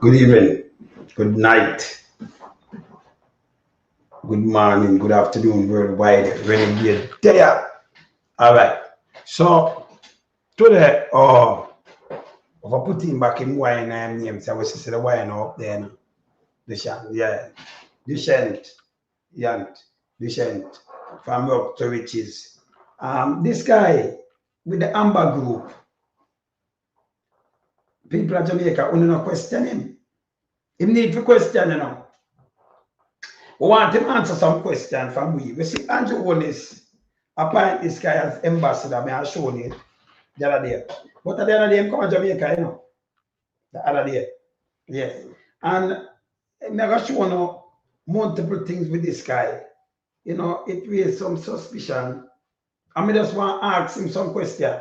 Good evening, good night, good morning, good afternoon, worldwide, renegade there. All right. So today, if I put him back in wine name, so I was say the wine up there now. Dushyant, yeah. Dushyant, Yant, Dushyant, from work to riches. This guy with the Amber Group, people at Jamaica only no question him. He need to question, We want him answer some question from we. We see Andrew Holness appoint this guy as ambassador. I show you the other day. But at the other day, he come to Jamaica, The other day. Yeah. And I'm going to show you multiple things with this guy. It raised some suspicion. I just want to ask him some question.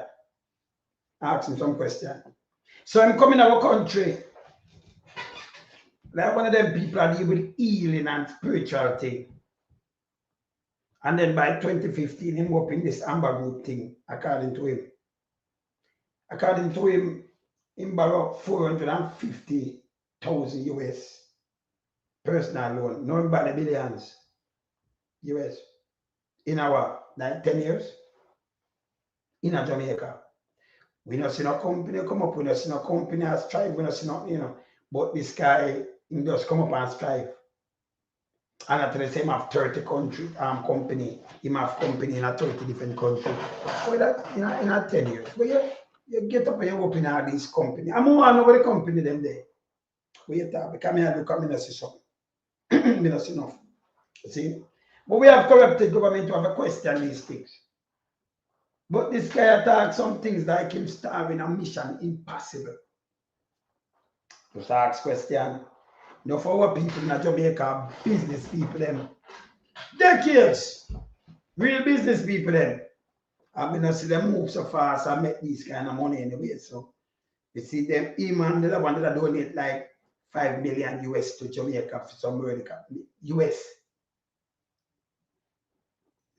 So I'm coming to our country. Like one of them people that deal with healing and spiritual thing. And then by 2015, him up in this Amber Group thing, according to him. According to him, he borrowed 450,000 US personal loan, not by the billions US in our like 10 years in a Jamaica. We not see no company come up, we not see no company and strive, we not see no, but this guy he just come up and strive. And at the same have 30 country company, he have company in a 30 different countries. Well, that in a 10 years. Well, you get up and you open all these companies. I'm more over the company them there. We talk because I look at me and see something. Me not see enough. See? But we have corrupted government to have a question these things. But this guy attack some things like him starving a mission impossible. Just ask question. No for our people in Jamaica, business people them. Decades. Real business people them. I mean, I see them move so fast and make this kind of money anyway. So you see them, him and the other one that donate like 5 million US to Jamaica for some US.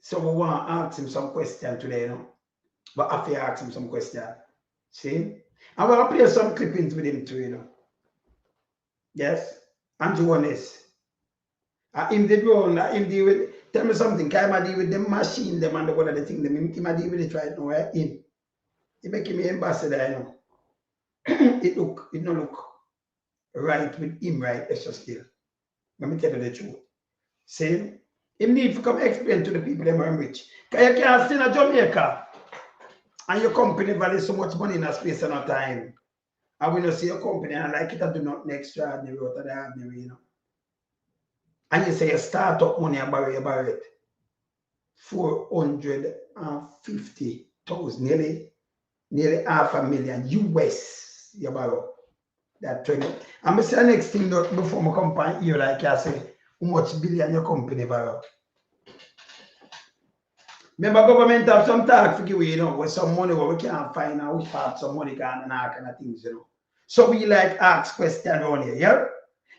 So we want to ask him some question today, But after you ask him some question, see? I want to play some clippings with him too, Yes? Andrew Holness. Him did wrong, him deal with, tell me something, can I deal with the machine, them and the one of the thing, him deal with it right now, right? He make him ambassador, it don't look right with him, right? Extra still. Let me tell you the truth. See? Him need to come explain to the people them are rich. Because you can't stay in Jamaica and your company value so much money in a space and a time. And when you see your company and like it, I do not extraordinary out of the ordinary, And you say you start up money and borrow it. 450,000, nearly $500,000 US you borrow. That 20. I'm going to say the next thing before I come back here, like I say, how much billion your company borrow. Remember, government have some tax to give with some money where we can't find out which part some money can and all kind of things, So we like ask questions around here, yeah?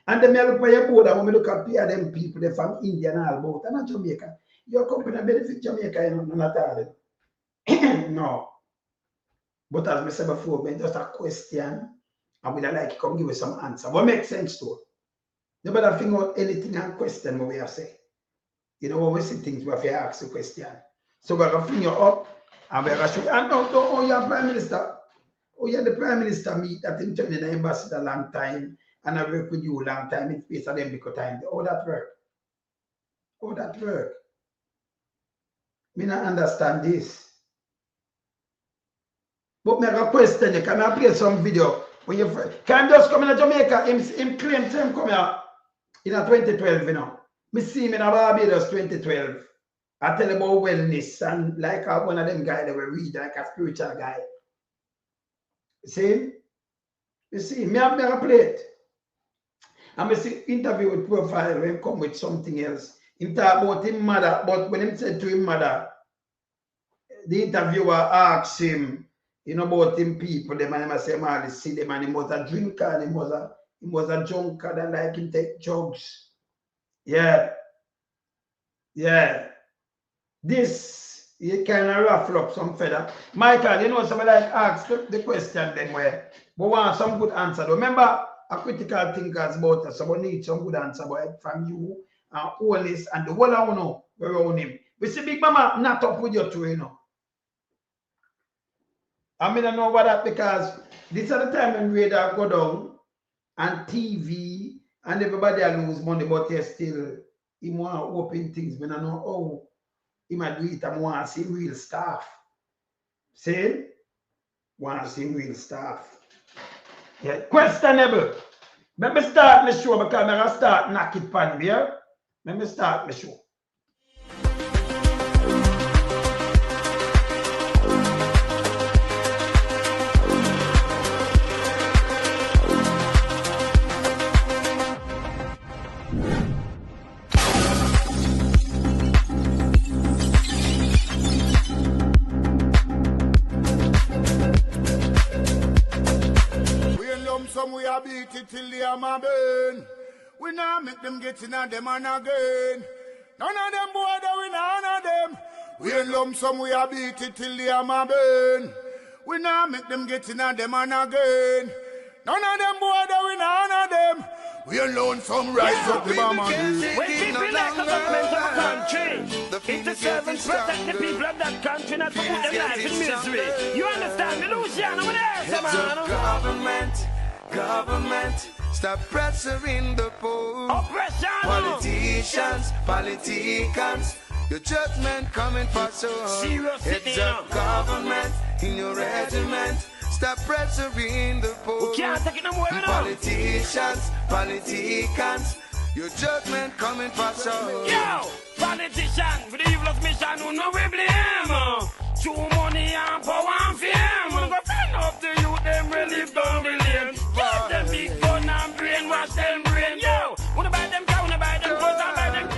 And then I look for your board and when we look at them people they from India and all about and not Jamaica. Your company benefit Jamaica, not all. No. But as I said before, just a question and we like come give us some answer. What makes sense to us? You better figure out anything and question what we have said. When we see things, we have to ask the question. So we're going to bring you up and we're going to show you. And you're Prime Minister. You're the Prime Minister meet that in turn in the ambassador a long time and I work with you a long time in space of them because time. How that work? Me not understand this. But me have a question. You can play some video. When you can just come in Jamaica, him claim to come here in 2012, Me see him in Barbados 2012. I tell about wellness and like one of them guys that will read like a spiritual guy. See? You see, me have never played. And I see interview with profile when come with something else. He talk about his mother, but when he said to his mother, the interviewer asked him, about him people, them and him say, man, see them and he was a drinker and he was a junker that like him take drugs. Yeah. This, you kind of ruffle up some feather. Michael, somebody like ask the question then where we want some good answer. Remember, critical thinkers about us. So we need some good answer from you and Holness and the whole of know around him. We see Big Mama not up with you too, you know. I mean, I know about that because this is the time when radar go down and TV and everybody lose money, but they still he want to open things. But I know how he might do it. I want to see real stuff. See? Want to see real stuff. Yeah, questionable. Let me start my show because I'm going to start knock it pan here. Let me start my show. We are beat it till they are my burn. We now make them get in on them and again. None of them boy that we none of them. We in lump sum we are beat it till they are my burn. We now make them get in on them and again. None of them boy that we none of them. We alone some rise up the bomb and when people like the government of a country, it's to serve and protect the people of that country, not to put their life in misery. You understand me, Luciano? What else, Government, stop pressuring the poor. Oppression. Politicians, your judgment coming for sure. Serious It's a government in your regiment. Stop pressuring the poor. We can't take it no more, you know. Politicians, your judgment coming for sure. Yo, politician, for the evilest mission, who know we blame. True money and power and fame. We go friend up the youth, them relieve down the lane. Give them big gun and brainwash them brain. Yo, wanna buy them cow, wanna buy them clothes and buy them.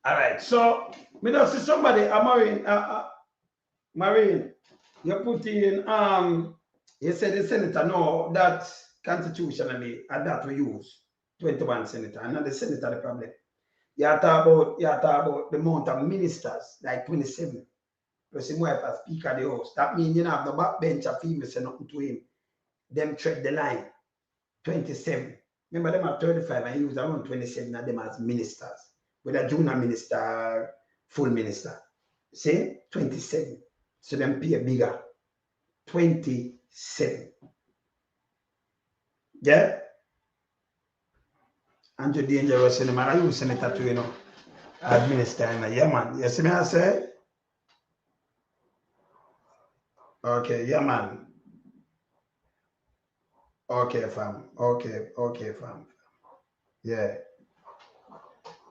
All right, so me don't see somebody, Marine, you put in, you said the senator, no, that constitutionally, and that we use 21 senator, and not the senator, the problem. You talk about the amount of ministers, like 27. Person wife as speaker of the house. That means you have the backbench of females say nothing to him. Them tread the line. 27. Remember them are 35 and use around 27 of them as ministers. Whether junior minister, full minister. See? 27. So them pay bigger. 27. Yeah? Andrew Dangerous, I use senator to, you know, administer. Yeah, man. You see me, I say? Okay, yeah, man. Okay, fam. Okay, fam. Yeah.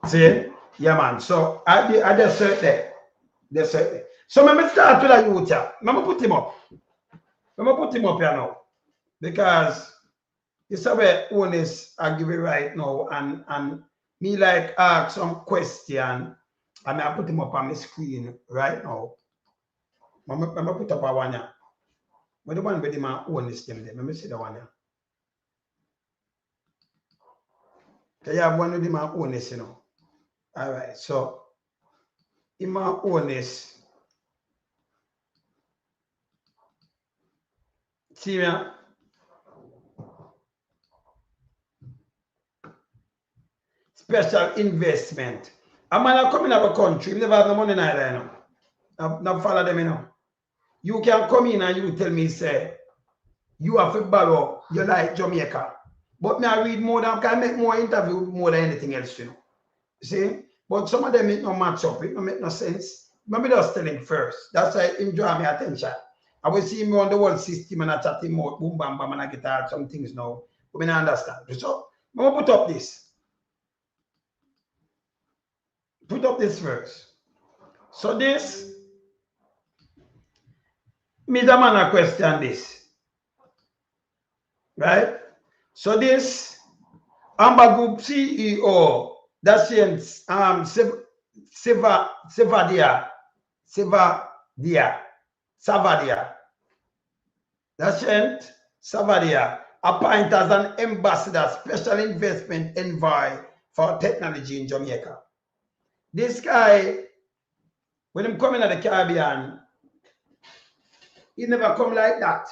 See? Yeah, man. So I just said there. Just said there. So let me start with a youth. Let me put him up. Let me put him up here now. Because it's a way Holness I give it right now. And me like ask some question. And I put him up on my screen right now. Let me put up a one here. But the one with the man Holness them there. Let me see the one here. Okay, you have one with the man Holness, you know. All right, so the man Holness. See me? Special investment. A man coming out of the country, never have no money neither, you know. Now follow them, you know. You can come in and you tell me, say, you have to borrow, you like Jamaica. But me I read more than, can make more interview more than anything else, you know. See? But some of them it no match up, it no make no sense. Maybe just tell him first. That's why him draw my attention. I will see him on the world system and I chat him out, boom bam bam and I get out some things now. But I don't understand. So I'm gonna put up this. Put up this first. So this, me the man a question this. Right? So this Amber Group CEO, Dushyant Savadia. Dushyant Savadia, appointed as an ambassador, special investment envoy for technology in Jamaica. This guy, when him coming to the Caribbean, he never come like that.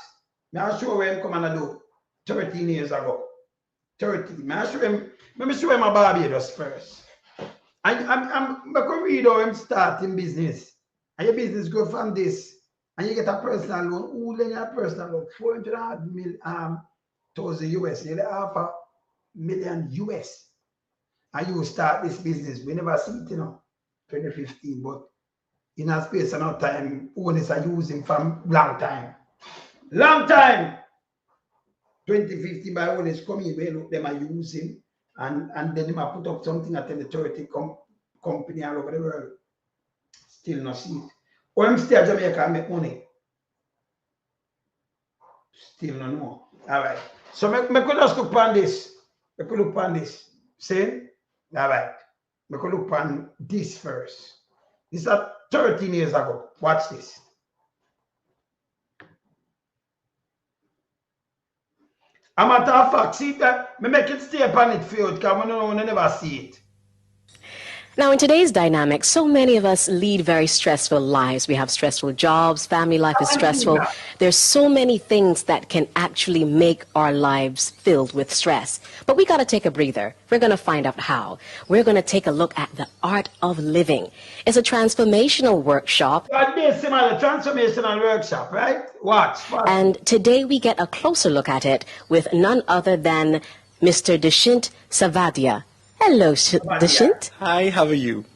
I'm sure where him come and do 13 years ago. 30. I'm show him, let me show him a Barbados first. I'm going to read how him start in business. And your business go from this. And you get a personal loan. Who lend you a personal loan? 400,000 US. Nearly $500,000 US. And you start this business. We never see it, 2015. But in a space and no time, Holness are using from long time. Long time! 2015 by Holness coming, look, them are using, and then they put up something at the 30 company all over the world. Still not see it. Or I'm still Jamaica and make money. Still no know. All right. So I could just look on this. I could look on this. See? All right. I could look on this first. This is 13 years ago. Watch this. A matter of fact, see that I make it stay upon it for you because I never see it. Now, in today's dynamic, so many of us lead very stressful lives. We have stressful jobs, family life is stressful. There's so many things that can actually make our lives filled with stress. But we got to take a breather. We're going to find out how. We're going to take a look at the art of living. It's a transformational workshop. Transformational workshop, right? Watch. And today we get a closer look at it with none other than Mr. Group-Dushyant Savadia. Hello, Dushyant. Hi, how are you?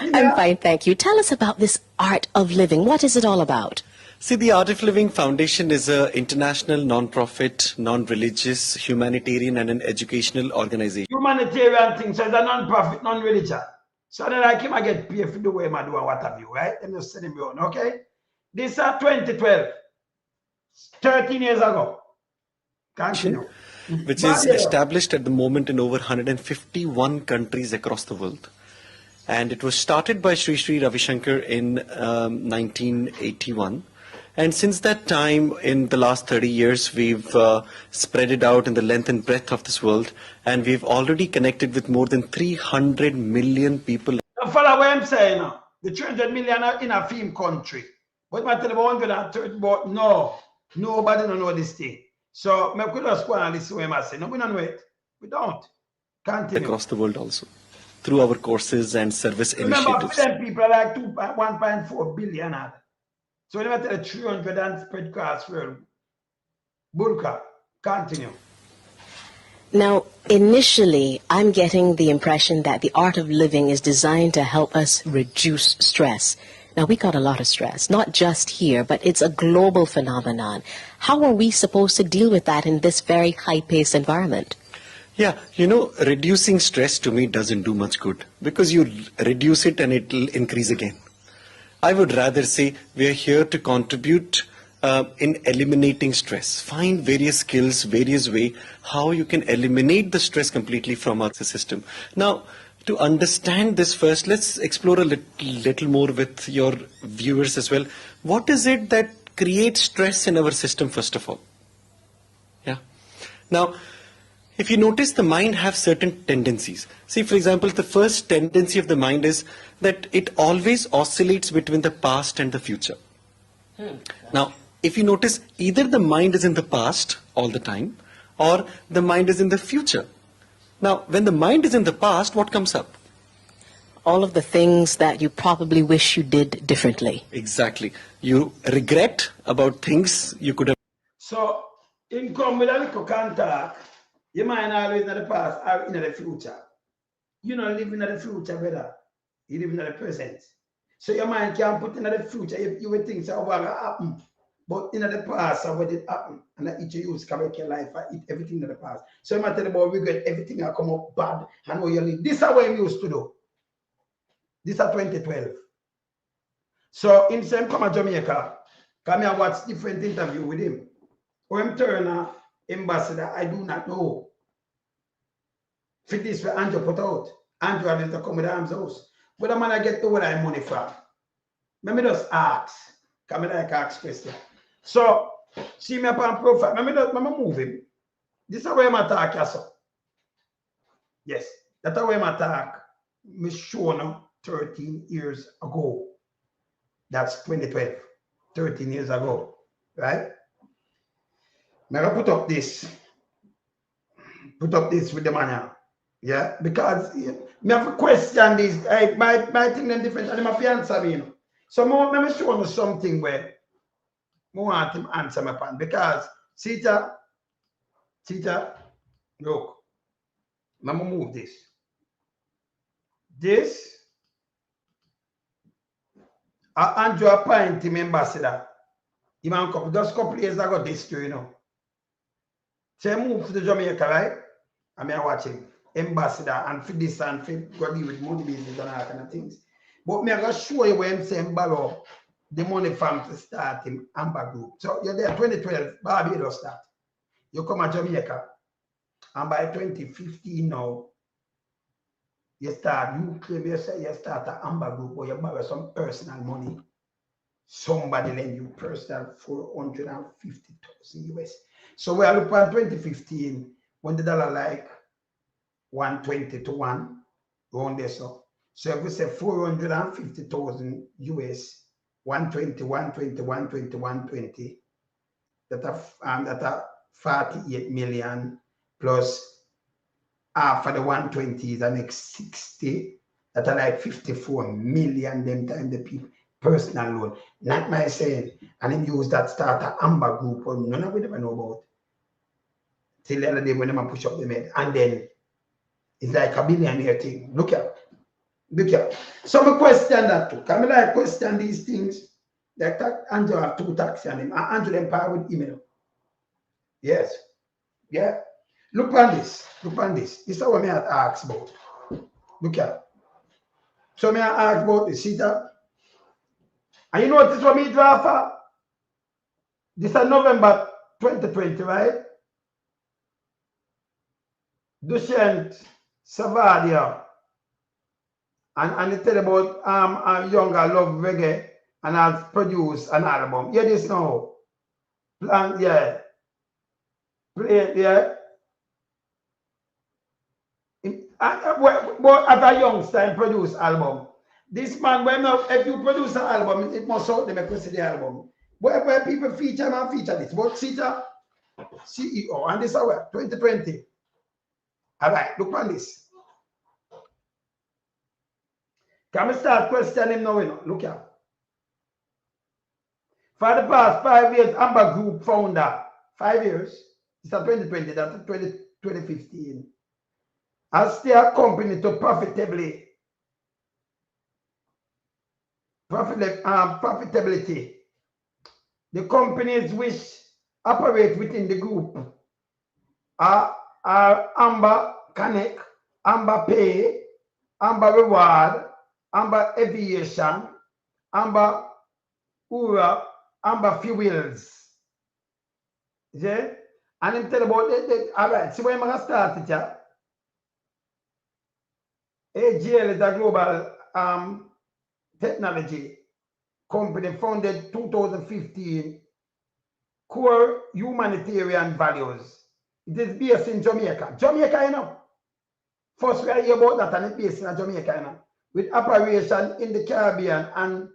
I'm fine, thank you. Tell us about this art of living. What is it all about? See, the Art of Living Foundation is an international, non-profit, non-religious, humanitarian and an educational organization. Humanitarian thing, so it's a non-profit, non-religion. So then like him, I get paid for the way I do and what have you, right? And just send him on, okay? This is 2012, 13 years ago. Continue. Which is established at the moment in over 151 countries across the world. And it was started by Sri Ravi Shankar in 1981. And since that time, in the last 30 years, we've spread it out in the length and breadth of this world. And we've already connected with more than 300 million people. Follow what I'm saying now. The 300 million are in a film country. But I tell you 130, but no, nobody don't know this thing. So, I could just go and listen to what I say. No, we don't know it. We don't. Continue. Across the world also, through our courses and service initiatives. Remember, people are like 1.4 billion. So, we never tell 300 and spread across world. Burka, continue. Now, initially, I'm getting the impression that the art of living is designed to help us reduce stress. Now, we got a lot of stress, not just here, but it's a global phenomenon. How are we supposed to deal with that in this very high-paced environment? Yeah, reducing stress to me doesn't do much good because you reduce it and it will increase again. I would rather say we are here to contribute in eliminating stress. Find various skills, various ways how you can eliminate the stress completely from our system. Now, to understand this first, let's explore a little more with your viewers as well. What is it that creates stress in our system, first of all? Yeah. Now, if you notice, the mind has certain tendencies. See, for example, the first tendency of the mind is that it always oscillates between the past and the future. Now, if you notice, either the mind is in the past all the time, or the mind is in the future. Now, when the mind is in the past, what comes up? All of the things that you probably wish you did differently. Exactly. You regret about things you could have. So, in come with a little contact, your mind always in the past or in the future. You know, living in the future, brother. You live in the present. So your mind can't put in the future. You will think so what will happen. But in the past, what did happen? And that each use can make your life, eat everything in the past. So I'm telling about regret, everything will come up bad. And how you live. This is what we used to do. This is 2012. So in same come to Jamaica, come here watch different interview with him. Or him turn ambassador, I do not know. For this for Andrew put out. Andrew had to come with the arms house. But the man I get to where I money from. Let me just ask. Come here like ask question. So see me upon profile. Let me move him. This is where I'm attack, yes. That's where I'm attack. Me shown 13 years ago. That's 2012. 13 years ago. Right? I'm gonna put up this. Put up this with the man. Yeah, because me have to question this. My thing them different and my answer me. So let me show you something where I want him answer my pan because Sita, look, I'm gonna move this. This Andrew appoint him ambassador. He man just couple years ago this too, you know. So I move to Jamaica, right? I'm here watching ambassador and for this and for go deal with money business and all kind of things. But me I gonna show you where I'm saying borrow the money from to start him Amber Group. So you're there 2012, Barbados start. You come to Jamaica and by 2015 now you start, you claim you say you start an Amber Group or you borrow some personal money. Somebody lend you personal 450,000 US. So we are looking at 2015 when the dollar like 120 to 1 around there. So if we say 450,000 US, 120, 120, 120, 120, that are 48 million plus for the 120 is the next 60, that are like 54 million them time the people personal loan. Not my saying, and him use that starter Amber Group or none of we never know about. Till the other day when them push up the head. And then it's like a billionaire thing. Look at. So I question that too. Can I question these things? Like that Andrew have 2 taxis on him. And Andrew empower with email. Yes. Yeah. Look on this. This is what I ask about. Look at. So I ask about the Sita. And you notice what me draw for? This is November 2020, right? Group-Dushyant Savadia. And they tell about a younger love reggae and has produced an album. Hear this now. Plan, yeah. Play, yeah. But as a youngster and produce album. This man, if you produce an album, it must out them to see the album. Where people feature and feature this. But Sita, CEO, and this hour, 2020. All right, look on this. Can we start questioning now? Look here. For the past 5 years, Amber Group founder, 5 years, it's a 2020, that's 2015, has steered company to profitability. The companies which operate within the group are Amber Connect, Amber Pay, Amber Reward, Amber Aviation, Amber Ura, Amber Fuels. Yeah? And I'm telling about all right, see where I'm going to start it, yeah? AGL is a global technology company founded 2015, core humanitarian values. It is based in Jamaica. Jamaica, you know. First we hear about that and it's based in Jamaica, you know. With operation in the Caribbean and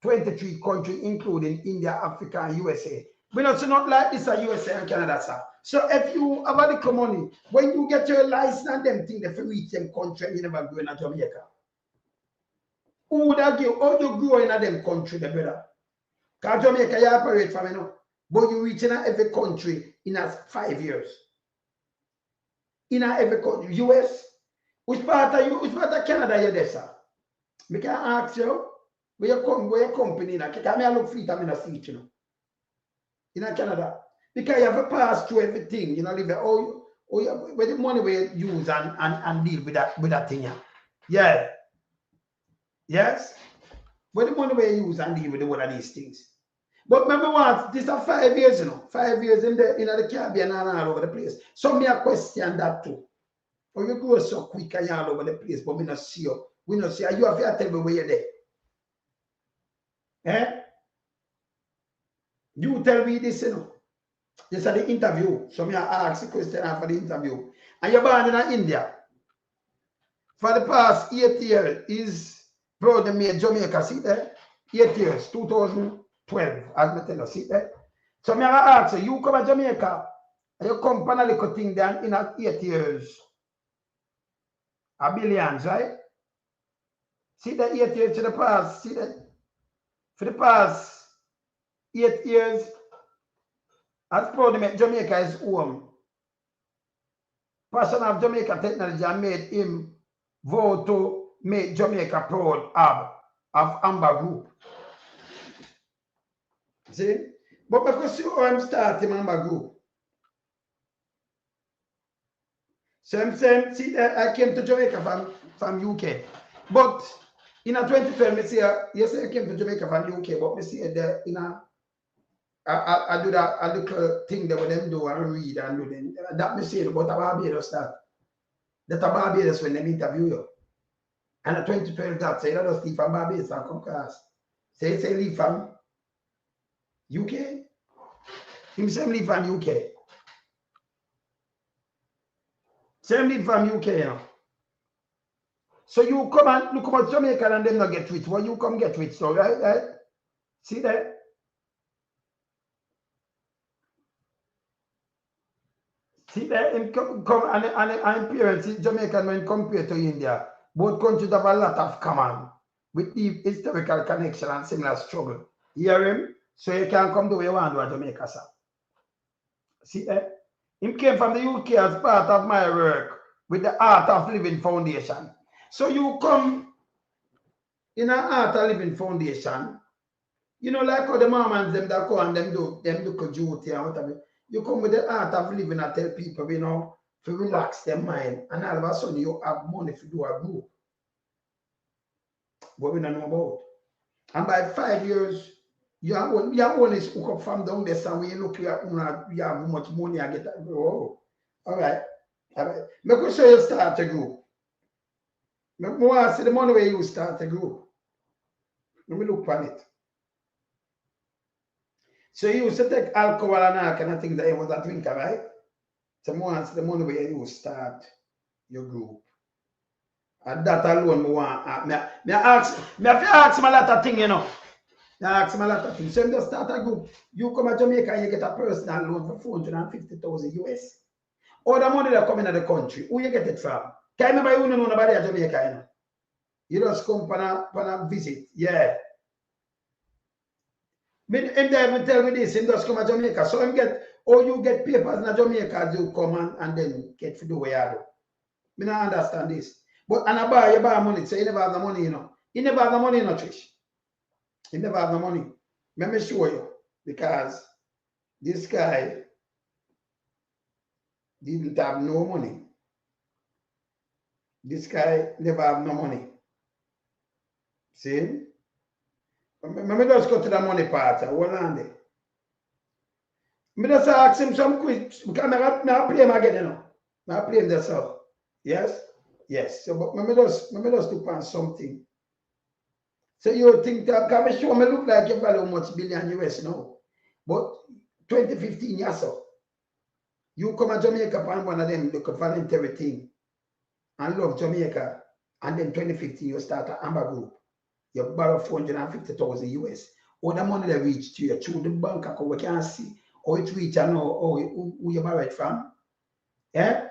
23 countries, including India, Africa, and USA. We not like this are USA and Canada, sir. So if you have a little money, when you get your license and them things, if you reach them country, you never go in Jamaica. Who would I give? How you grow in them country, the brother? Because Jamaica, you operate from, you know. But you reach in every country in 5 years. In every country. US, which part of Canada you there, sir? Me can ask you, where your company now? Because me look fit, I'm in a seat, you know. In Canada. Because you have to pass through everything, you know, live where the money we use and deal with that thing. Yeah. Yes. Where the money we use and deal with one of these things. But remember what? This is 5 years, you know. 5 years in the Caribbean and all over the place. So me a question that too. Or you grow so quick and you're all over the place, but we not see you. We not see you. You have to tell me where you're there. Eh? You tell me this, you know. This is the interview. So me I ask the question after the interview. And you're born in India. For the past 8 years, is proud made Jamaica, see there? 8 years, 2012, as I tell you, see there? So me I ask you come to Jamaica, and you come for a little thing then in 8 years. A billions, right? See the 8 years to the past, see that? For the past 8 years, as proud to make Jamaica his home. Passion of Jamaica technology made him vote to make Jamaica proud of Amber Group. See? But because you I'm starting Amber Group. So I'm saying, see, I came to Jamaica from UK. But in a 2012, me say, yes, I came to Jamaica from UK, but me see there in I do that a little thing that when them do and read and do them. That me say about a Barbados that a Barbados when them interview you. And a 2012 that say, let us leave from Barbados and come class. Say leave from UK. Him say leave from UK. Say leave from UK, you know. So you come and look about Jamaica and them not get rich. Well, you come get rich, so right? See that? See that? Him come and parents, Jamaican when compared to India, both countries have a lot of common with deep historical connection and similar struggle. Hear him? So you can come to where you want to Jamaica, sir. See that? Him came from the UK as part of my work with the Art of Living Foundation. So you come in an Art of Living Foundation, you know, like how the Mormons them that go and them do duty and whatever. You come with the Art of Living and tell people, you know, to relax their mind, and all of a sudden you have money to do a group. What we don't know about. And by 5 years, you only hook up from down there, so when you look at you have how much money I get. Oh, all right. Make we show you start a group. I want to see the money where you start a group. Let me look on it. So you used to take alcohol and all kind of things that you was a drinker, right? So I want to see the money where you start your group. And that alone, I want. Me ask him a lot of things, you know. I ask him a lot of things. So you just start a group. You come to Jamaica and you get a personal loan for 450,000 US. All the money that come into the country, who you get it from? Can you remember you don't know nobody at Jamaica, you know? You just come for a visit. Yeah. Him there tell me this, him just come to Jamaica. So him get, you get papers in Jamaica, you come and then get to do what you do. I don't understand this. But and you buy money, so you never have the money, you know. You never have the money, you know, Trish. You never have the money. Let me show you. Because this guy didn't have no money. This guy never have no money. See? Let me just go to the money part. Hold on there. I just ask him some quick, because I play him again, you know. I play him this out. Yes? Yes. So, but let me just look on something. So you think that, can I show me look like you value how much billion US now? But 2015 years so. You come to Jamaica and one of them look at voluntary thing and love Jamaica, and then 2015 you start an Amber Group. You borrow 450,000 US. All the money that reach to you through the bank account, we can't see how it reach and who you borrow it from. Yeah?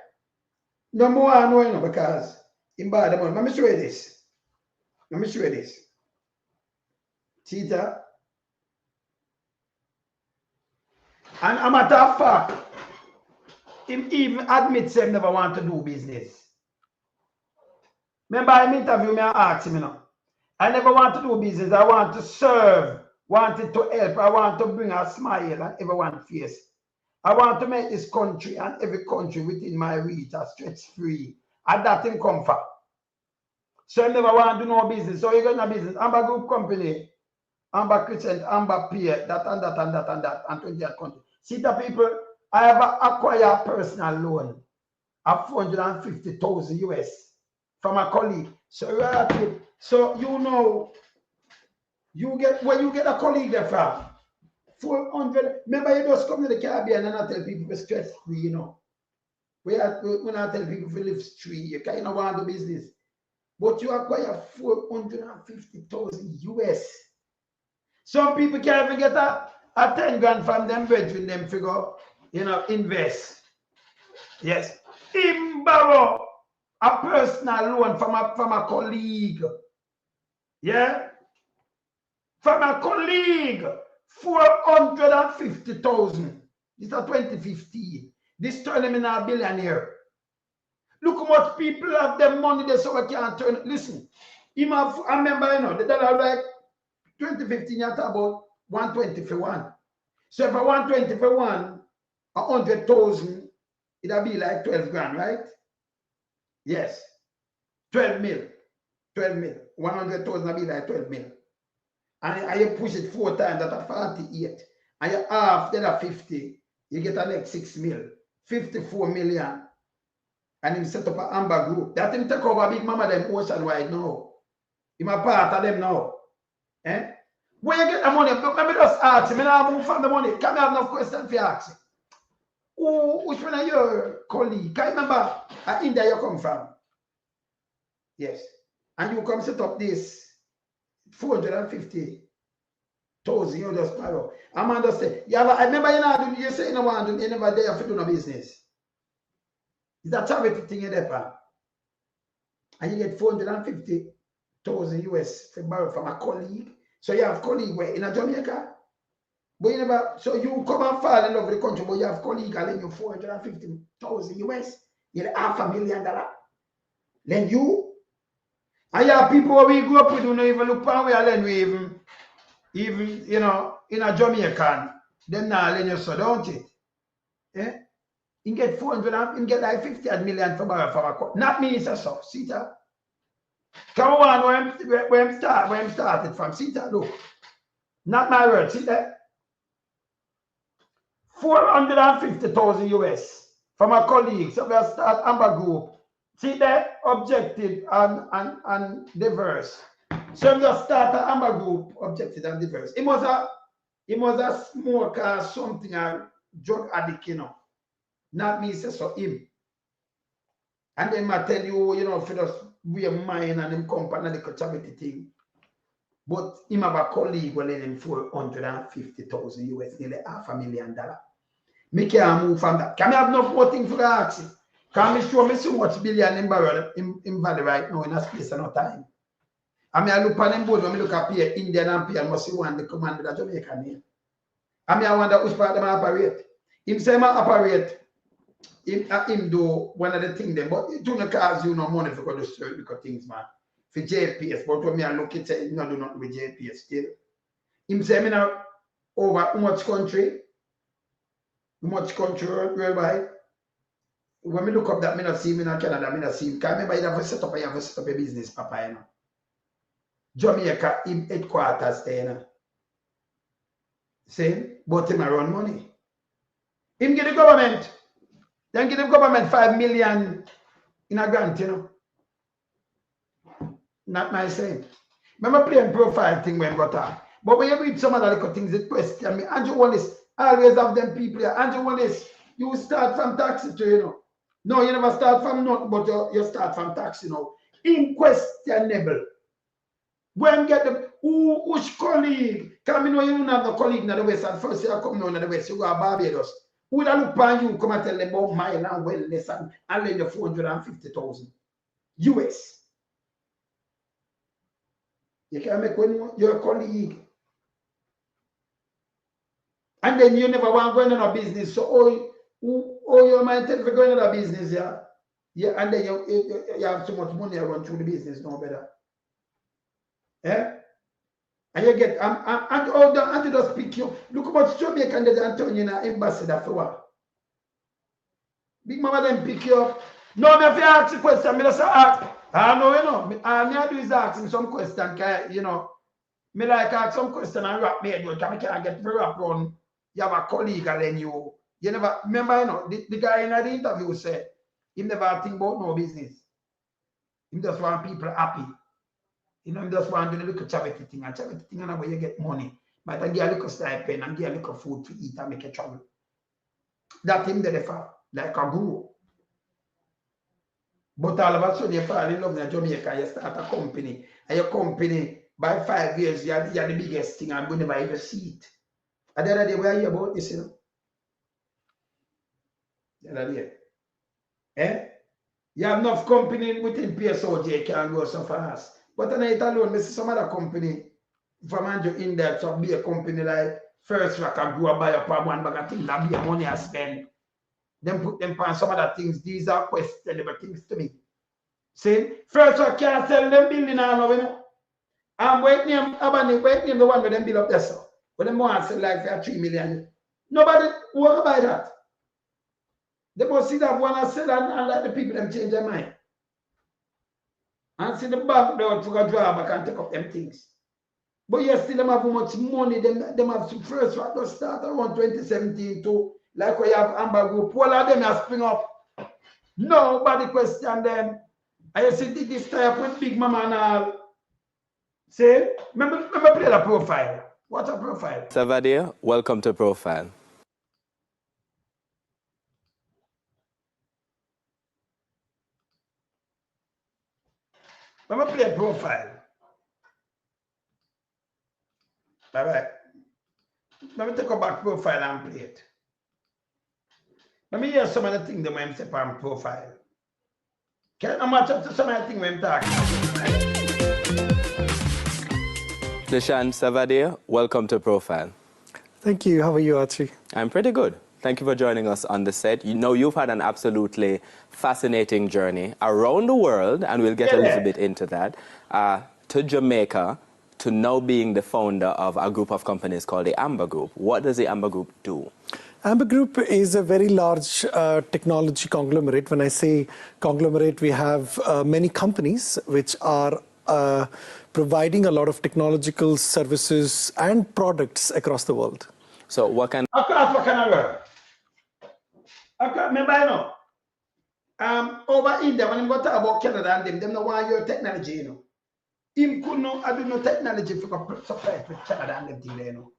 No more I know, you know, because in borrow the money. Let me show you this. Let me show you this. Tita. And a matter of fact, him even admits him never want to do business. Remember him interview me and ask him, you know. I never want to do business. I want to serve, wanted to help. I want to bring a smile on everyone's face. I want to make this country and every country within my reach a stress-free. And that in comfort. So I never want to do no business. So you got no business. I'm a group company. I'm a Christian. I'm a peer. That and that and that and that. And 20 country. See the people, I have acquired a personal loan of 450,000 US from a colleague. So you know, you get where you get a colleague there from. 400. Remember, you just come to the Caribbean and I tell people to stress free, you know. When I tell people to live free, you kind of want to do business. But you acquire 450,000 US. Some people can't even get a 10 grand from them brethren, them figure, you know, invest. Yes. Even borrow a personal loan from a colleague. Yeah? From a colleague. 450,000. This is 2015. This turn him in a billionaire. Look how much people have their money there so I can't turn. Listen, I remember, you know, the dollar like 2015, you talk about 120 for one. So if I 120 for one, 100,000, it'll be like 12 grand, right? Yes. 12 mil. 12 mil. 100,000 will be like 12 mil. And you push it 4 times, that's 48. And you half, then a 50, you get a next 6 mil. 54 million. And he set up an Amber Group. That him take over Big Mama them ocean-wide now. He's a part of them now. Eh? Where you get the money? Let me just ask him. I move from the money. Can I have enough questions for you ask him? Which one are your colleague? Can you remember India you come from? Yes. And you come set up this 450,000 you just borrow. I'm understand. I remember you say you never dare to do no business. It's a charity thing you there, and you get 450,000 US for borrow from a colleague. So you have colleague where in Jamaica, but you never. So you come and fall in love with the country, but you have colleague and lend you 450,000 US. You get $500,000. Lend you. And you have people where we grew up with who don't even look on we and lend we even you know in a Jamaican. Them now lend you so don't it? Eh? You get 400, you get like 50 million for borrow from a company. Not me, it's a so. See that? Come on, where I'm started from. See that? Look. Not my word. See that? 450,000 US from a colleague. So we start Amber Group. See that? Objective and diverse. So we start an Amber Group, objective and diverse. It was a smoker, something, a drug addict, you know. Not me, say so him. And then I tell you, you know, for us, we are mine and him company and the charity thing. But him have a colleague will lend him 450,000 US, nearly $500,000. Me can't move from that. Can I have no more thing for the action? Can I show me so much billion in barrel in Valley right now in a space and no time? I mean, I look on them board when I look up here, Indian and Pierre must see one the command of the Jamaican name. I mean, I wonder which part of them operate. Him say I operate. Him do one of the things them, but it don't cause you no money for go to search because things, man. For JPS, but when me I look at it, no do nothing with JPS still. Him say me now over how much country worldwide. When me look up that, me not see him in Canada, me not see him. Can I remember you have to set up a business, papa, you know. Jamaica, him headquarters there, you know. Same, but him run money. Him get the government. Then give the government 5 million in a grant, you know. Not my saying. Remember playing profile thing when we got on. But when you read some other little things, it question me. Andrew Holness, always have them people here. Andrew Holness, you start from taxi too, you know. No, you never start from nothing, but you start from taxi, you know. Unquestionable. When get the which colleague? Come in when you don't have no colleague in the West, and first you come down in the West, you go to Barbados. Who would look upon you, come and tell them about mile and wellness and lend you 450,000 US. You can make when you're a colleague. And then you never want to go into a business. So all you might tell for going into a business, yeah. Yeah, and then you have so much money run through the business, no better. Eh? And you get, and you just pick you. Look how much Jamaican there's Antonio ambassador for what? Big mama them pick you up. No, me if you ask a question, me just ask. I know, you know. All me do is asking some question, you know. Me like ask some question and rap me head, because I can't get very rap run. You have a colleague and then you never, remember, you know, the guy in the interview said, he never think about no business. He just want people happy. You know, he just want to do the little charity thing. And charity thing is where you get money. But I get a little stipend and get a little food to eat and make a travel. That him there for, like a guru. But all of a sudden you fall in love in Jamaica, you start a company. And your company, by 5 years, you're the biggest thing and you never even see it. And the other day, we hear about this, you know. The other day. Eh? You have enough company within PSOJ can go so fast. But on it alone, I see some other company from Andrew in there, so be a company like First Rock and go buy up one bag of things and be money I spend. Then put them on some other things. These are questionable things to me. See? First Rock can't sell them building all over, you know. And wait name the one where them build up there, so. But them want to sell like for 3 million. Nobody will buy that. They must see that one and sell and let the people them change their mind. And see the bank door to go draw back and take up them things. But yes, still them have much money. Them have some First Rock to start around 2017 too. Like we have Amber Group. All of them have spring up. Nobody question them. And you see this type with Big Mama and all. See? Remember play the profile. What's a profile? Savadia, welcome to Profile. Let me play a profile. All right. Let me take a back profile and play it. Let me hear some of the things that I'm saying on profile. Can I match up to some of the things I'm talking about? Group-Dushyant Savadia, welcome to Profile. Thank you. How are you, Archie? I'm pretty good. Thank you for joining us on the set. You know, you've had an absolutely fascinating journey around the world, and we'll get a little bit into that, to Jamaica, to now being the founder of a group of companies called the Amber Group. What does the Amber Group do? Amber Group is a very large technology conglomerate. When I say conglomerate, we have many companies which are providing a lot of technological services and products across the world. So what can... What kind of work? Remember, you know, over India, when you go talk about Canada and them don't want your technology, you know. Him could not have no technology for supply to Canada and them thing there, you know.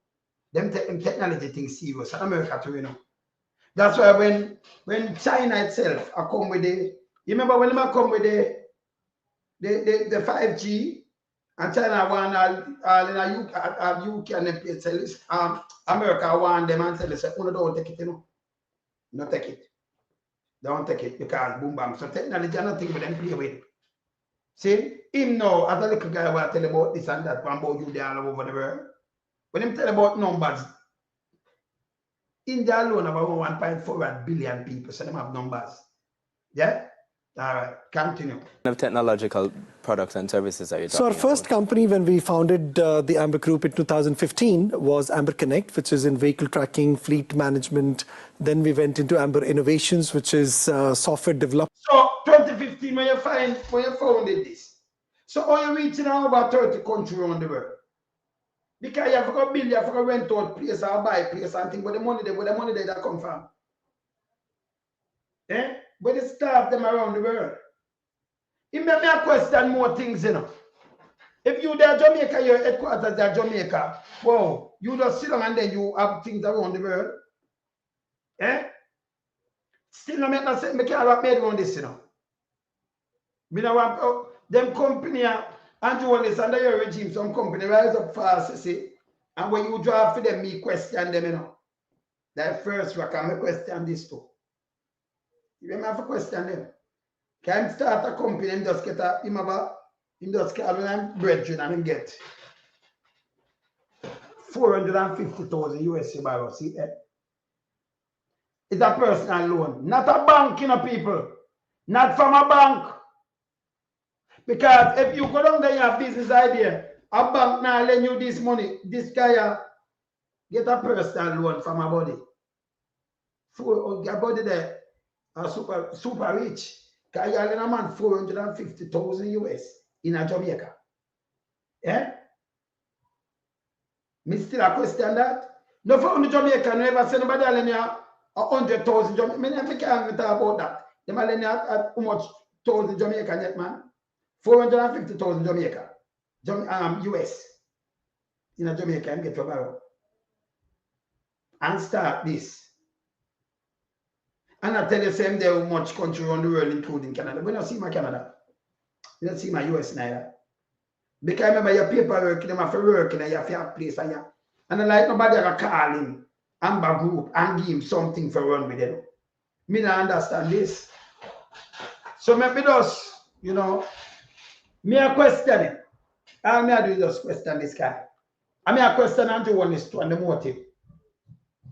Them take them technology things serious, and America too, you know. That's why when China itself I come with the, you remember when they come with the 5G, and China want all in a UK and them places, America want them and say, oh, no, don't take it, you know. Not take it. Don't take it because boom bam. So technology, nothing with them play with. See, him now, as a little guy, will tell about this and that, about you there all over the world. When him tell about numbers, India alone about 1.4 billion people, so them have numbers. Yeah? All right, continue. What kind of technological products and services are you talking So our about? first company when we founded the Amber Group in 2015 was Amber Connect, which is in vehicle tracking, fleet management. Then we went into Amber Innovations, which is software development. So 2015 when you founded this. So how you reaching over 30 countries around the world? Because you have to build, you have to rent out place or buy place and things, but the money there that come from. Eh? But the staff them around the world. It make me a question more things, you know. If you there Jamaica, your headquarters there Jamaica, wow, you just sit down and then you have things around the world. Eh? Still no make no sense, I can't wrap my head around this, you know. Me no want them company and Holness under your regime, some company rise up fast, you see. And when you draw for them, me question them, you know. That First Rock, I question this too. You remember to question them. Can start a company and just get a him just call him brethren and him get 450,000 USD by us. See, it's a personal loan, not a bank, you know, people. Not from a bank. Because if you go down there, you have business idea, A bank now lend you this money. This guy get a personal loan from a body. For a body there, super rich. Cause you lend a man 450,000 US in a Jamaica. Yeah? Me still a question that. No for only Jamaica, never say nobody lend you 100,000 Jamaica. Me never can talk about that. They might lend you how much thousand Jamaica net man? 450,000 Jamaica. US. In a Jamaica and get to borrow. And start this. And I tell you same day how much country around the world, including Canada. We don't see my Canada. We don't see my US neither. Because I remember your paperwork, you have to work and you have to have place. And I like nobody ever call him Amber Group and give him something for run with them. Me don't understand this. So maybe just, you know, me a question him. All me I do is just question this guy. I mean a question and to honest and the motive.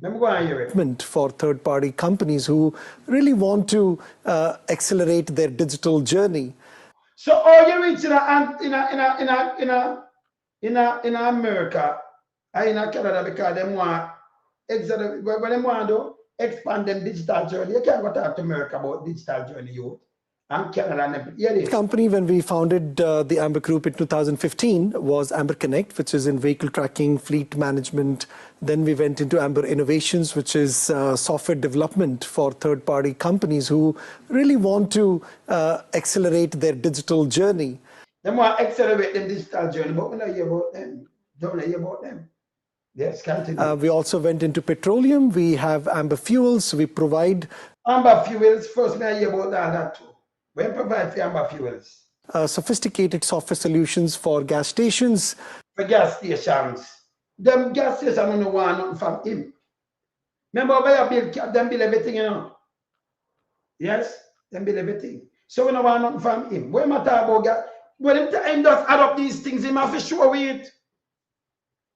Let me go and hear it. For third-party companies who really want to accelerate their digital journey. So all you reach in America or in Canada because they want when they want to expand them digital journey. You can't go talk to America about digital journey, you. And Canada, The company, when we founded the Amber Group in 2015, was Amber Connect, which is in vehicle tracking, fleet management. Then we went into Amber Innovations, which is software development for third-party companies who really want to accelerate their digital journey. They want to accelerate their digital journey, but we don't hear about them. Don't hear about them. Yes, continue. We also went into petroleum. We have Amber Fuels. We provide Amber Fuels. First, I hear about that too. We provide for Amber Fuels. Sophisticated software solutions for gas stations. For gas stations. Them gas stations don't want nothing from him. Remember where you build, them build everything, you know? Yes? Them build everything. So we don't want nothing from him. When I talk about gas, when him just add up these things, he have to show it.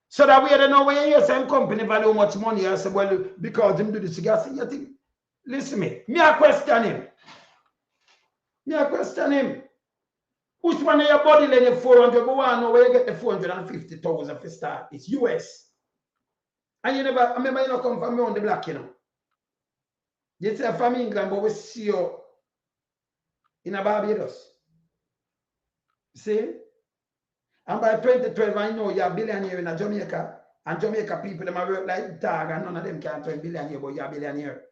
So that we don't know where you same company value much money. I say, well, because him do this gas, you think, listen me I question him. I question him. Which one of your body lend you 400, but want to know where you get the 450,000 for start? It's US. And you never, I remember you don't come from me on the block, you know. You say from England, but we see you in a Barbados. See? And by 2012, I know you're a billionaire in a Jamaica. And Jamaica people, them work like dog, and none of them can turn billionaire, but you're a billionaire.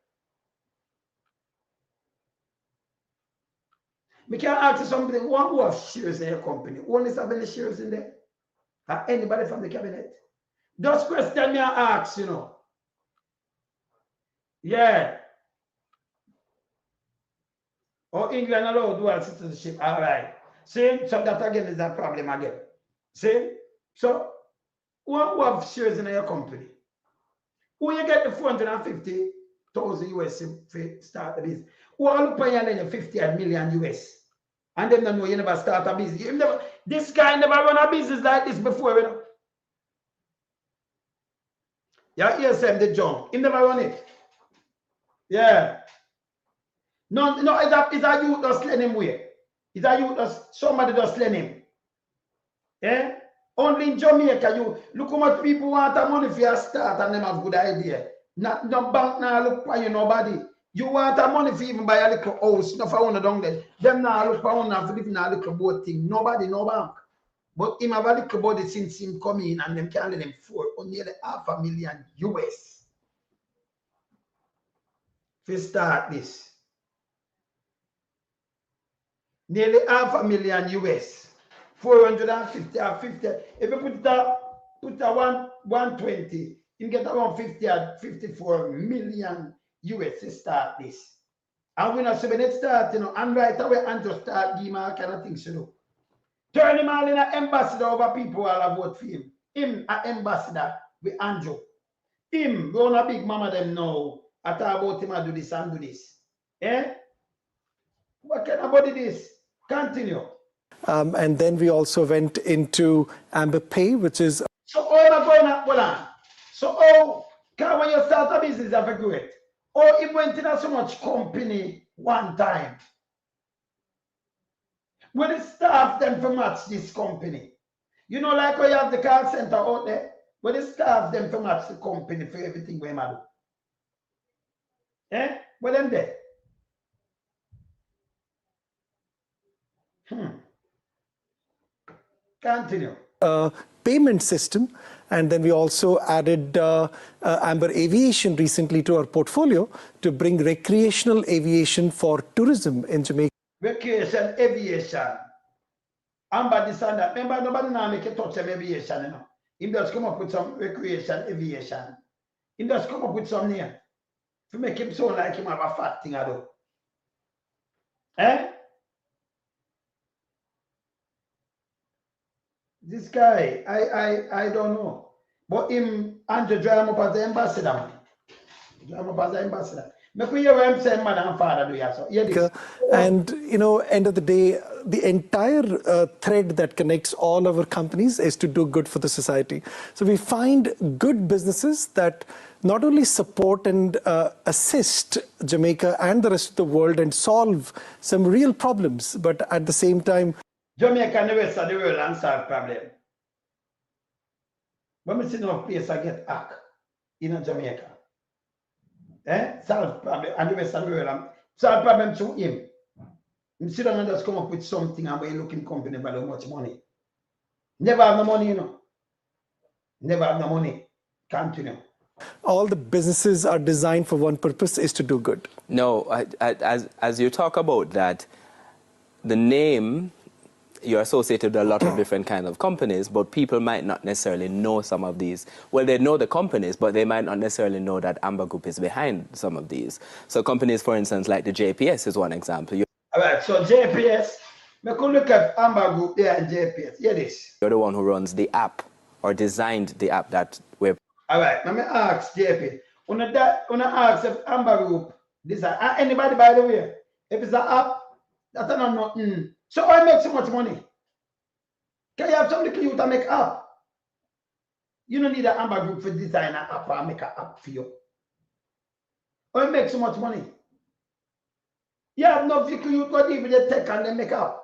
We can ask you something. Who have shares in your company? Only have any shares in there? Or anybody from the cabinet? Just question me and ask, you know. Yeah. Or England allow dual citizenship. All right. See? So that again is a problem again. See? So, who have shares in your company? Who you get the 450,000 US to start the business? Who are looking at you 50 million US? And them don't know you never start a business. This guy never run a business like this before, you know. Yeah, hear him the jump. He never run it. Yeah. No, it's a youth just let him way. It's a youth just, somebody just let him. Yeah? Only in Jamaica, you look how much people want the money for your start and them have good idea. Not no bank now look for you nobody. You want the money for even buy a little house, not for one down there. Them now look for one for living a little boat thing. Nobody, no bank. But him have a little body since him come in and them can let him for nearly $500,000 US. To start this. Nearly $500,000 US. 450 or 50. If you put a 120, you get around 50 or 54 million US to start this. And when I say when it start, you know, and right away and just start give him all kind of things to do. Turn him all in an ambassador over people who all vote for him. Him an ambassador with Andrew. Him, we want a big mama them now. I talk about him and do this and do this. Eh? What kind of body this? Continue. And then we also went into Amber Pay, which is... So how am I going to hold on? So how, when you start a business, have a great. Or it went in so much company one time. When it staff them to match this company. You know, like how you have the call center out there, where they staff them to match the company for everything we do. Eh? Well, them there. Continue. Payment system, and then we also added Amber Aviation recently to our portfolio to bring recreational aviation for tourism in Jamaica. Recreation aviation. Amber this and that. Remember, nobody now make a touch of aviation, you know. He just come up with some recreation aviation. He just come up with some name to make him sound like him have a fat thing I do. Eh? This guy, I don't know. But him Andrew drive him up as the ambassador, man. Drive him up as the ambassador. Make we hear what him say, man and father do you so. Hear this. And you know, end of the day, the entire thread that connects all our companies is to do good for the society. So we find good businesses that not only support and assist Jamaica and the rest of the world and solve some real problems, but at the same time, Jamaica and the rest of the world and solve problem. When we see no place I get hacked in Jamaica, solve problem and the rest of the world solve problem through him. Him sit down and just come up with something and when looking company value much money. Never have no money, you know. Never have no money. Continue. all the businesses are designed for one purpose, is to do good. No, as you talk about that, the name, you're associated with a lot of different kinds of companies, but people might not necessarily know some of these. Well, they know the companies, but they might not necessarily know that Amber Group is behind some of these. So companies, for instance, like the JPS is one example. All right, so JPS, we could look at Amber Group there and JPS. Hear this. You're the one who runs the app or designed the app that we're... All right, let me ask JP. When I ask if Amber Group design, anybody by the way, if it's an app, that's not So I make so much money. Can you have some little you to make app? You don't need an Amber Group for design an app or make an app for you. I make so much money. You have no vehicle you go deal with the tech and then make up.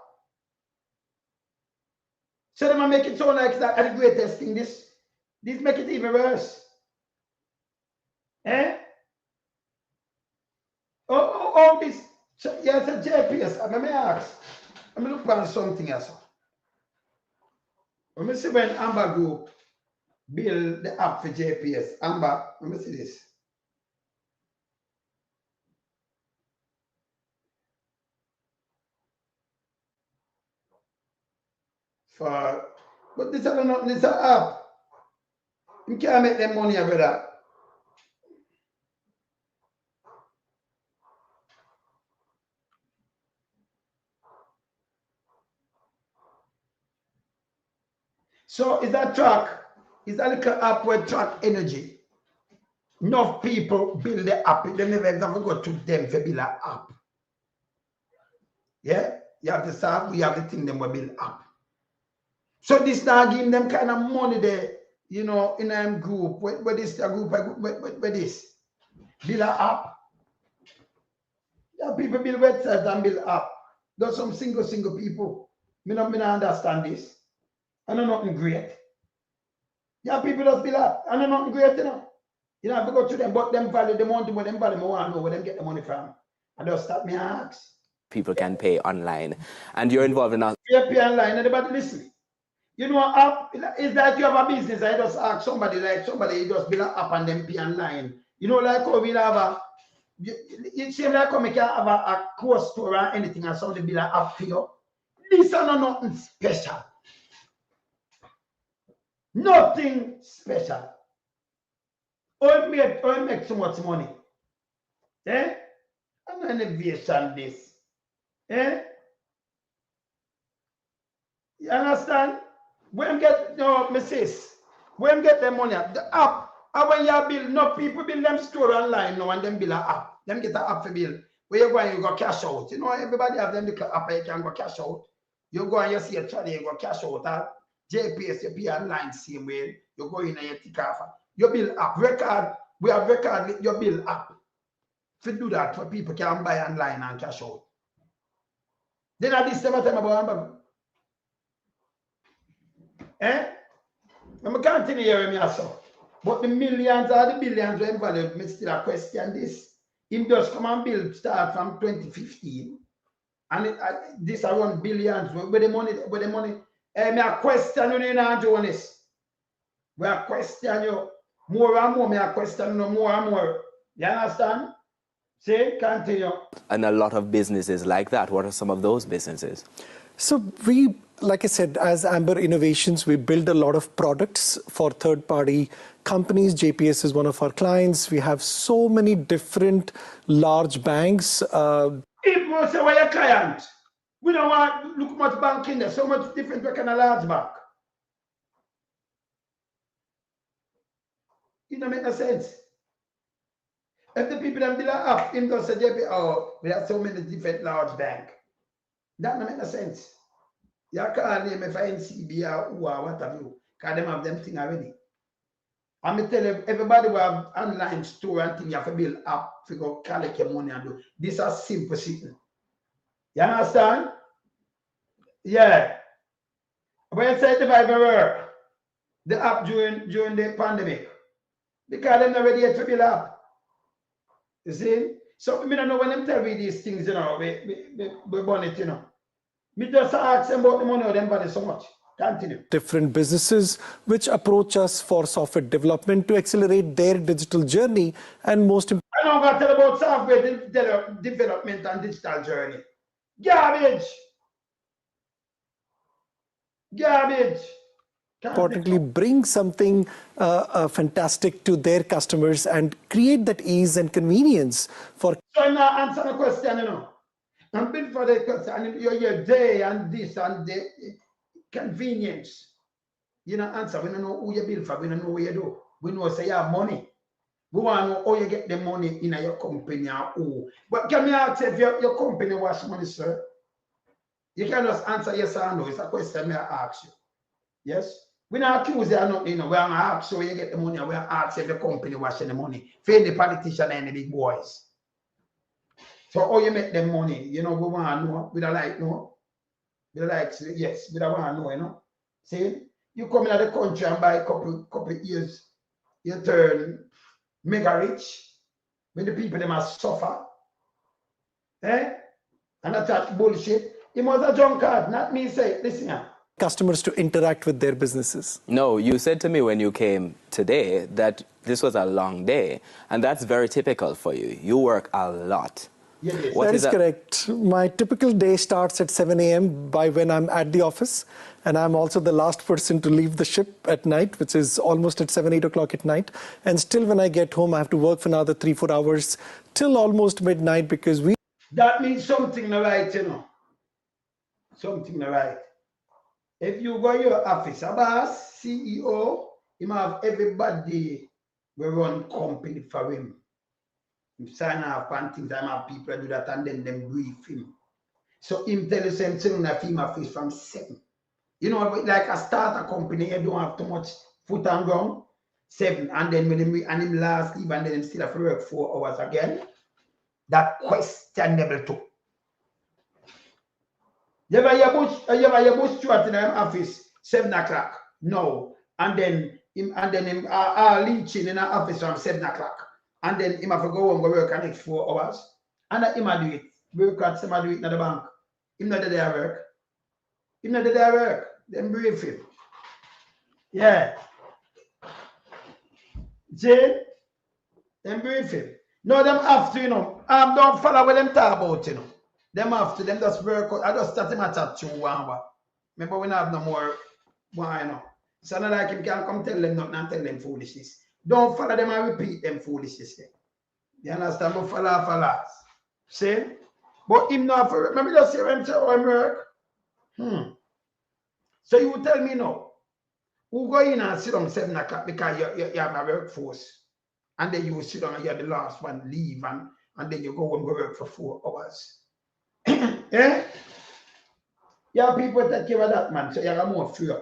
So they make it sound like it's the greatest thing. This make it even worse. Eh? Oh, this. So, yes, a JPS. Let me ask. Let me look at something else. Let me see when Amber Group build the app for JPS. Amber, let me see this. But this is not this app. You can't make them money with that. So is that track? Is that little app where track energy? Enough people build the app. They never go to them to build an app. Yeah? You have the staff, we have the thing them will build app. So this now giving them kind of money there, you know, in a group. Where this a group, where this? Build an app. Yeah, people build websites and build app. There's some single people. Me not understand this. I know nothing great. Yeah, people just build app. I know nothing great, you know. You know, I have to go to them, but them value the money, but them value, I want to know where them get the money from. I just start me ask. People can pay online. And you're involved in a... You pay online, everybody listen. You know, app, it's like you have a business. I just ask somebody, you just build an app and then pay online. You know, like how we have a, it seems like how we can have a course store or anything and somebody build an app for you. This is not nothing special. Nothing special. I make so much money. Eh? I'm an innovation this. Eh? You understand? When get when get the money, the app, and when you build, no people build them store online now and then build an app. Them get an app for build. Where you go and you go cash out. You know, everybody have them little app you can go cash out. You go and you see a trade, you go cash out. JPS, you pay online same way. You go in and you take off. You build app. Record, we have record, you build app. To do that, for people can buy online and cash out. Then at this time about Amber. I'm continue hearing me also. But the millions or the billions were involved, me still a question this. Him just come and build start from 2015. And this around billions. Where the money, me a question you in Holness. We are question you more and more, me a question you more and more. You understand? See, continue. And a lot of businesses like that. What are some of those businesses? So we, like I said, as Amber Innovations, we build a lot of products for third-party companies. JPS is one of our clients. We have so many different large banks. If you say we're your client, we don't want look much bank in there, so much different work in a large bank. It don't make no sense. If the people that build an app, him just say, JP, oh, we have so many different large bank. That don't make no sense. You can't name if NCB or who or what have you, because them have them thing already. And me tell you, everybody will have online store and thing, you have to build app, figure collect your money and do. This is simple thing. You understand? Yeah. When you say the Bible work, the app during the pandemic, because they're not ready yet to build app. You see? So, I don't know when them tell me these things, you know, we burn it, you know. Me just ask them about the money of them body so much. Continue. Different businesses which approach us for software development to accelerate their digital journey, and most importantly, I don't got to tell about software development and digital journey. Garbage. Garbage. importantly, bring something fantastic to their customers and create that ease and convenience for. So I'm not answering the question, you know. I'm built for the question, your day and this and the convenience. You know, answer. We don't know who you build for. We don't know what you do. We know say you have money. We want to know how you get the money in your company or who. But can me ask if your company wash money, sir? You can just answer yes or no. It's a question I ask you. Yes? We not accuse you or nothing, you know. We are not ask you where you get the money. We are ask if the company washing the money. For the politician and the big boys. So how you make them money? You know, we want to know. We don't like no. We don't like yes. We don't want to know, you know. See? You come into the country and buy a couple years, you turn mega rich. When the people them must suffer. Eh? And that's bullshit. He was a drunkard, not me say, listen here. Customers to interact with their businesses. No, you said to me when you came today that this was a long day, and that's very typical for you. You work a lot. Yes. That is correct. My typical day starts at 7 a.m. by when I'm at the office, and I'm also the last person to leave the ship at night, which is almost at 7, 8 o'clock at night. And still when I get home, I have to work for another 3-4 hours till almost midnight because we... That means something right, you know. Something right. If you go to your office, a boss, CEO, he might have everybody will run company for him. He sign off on things, I have people do that and then them brief him. So him tell you same thing in a film office from 7. You know, like a starter company, you don't have too much foot on ground. 7, and then when him last leave and then him still have to work 4 hours again. That questionable too. You ever your bush steward in the office 7 o'clock? No. And then him lynching in the office from 7 o'clock. And then him have to go home and work the next 4 hours. And that him do it. Work at some do it in the bank. Him not there work. Him not there work. Them brief him. Yeah. See? Them brief him. No, them have to, you know. Don't follow what them talk about, you know. Them have to, them just work out. I just start him at 2 hours. Remember, we don't have no more, why, you know. So not like him can come tell them nothing and tell them foolishness. Don't follow them and repeat them foolishness. You understand? Don't follow. See? But him not for, remember just say him say, oh, him work. So you tell me now, who go in and sit down 7 o'clock because you have a workforce. And then you sit down and you're the last one, leave, and then you go and go work for 4 hours. Eh? Yeah, people take care of that, man, so you have more fear.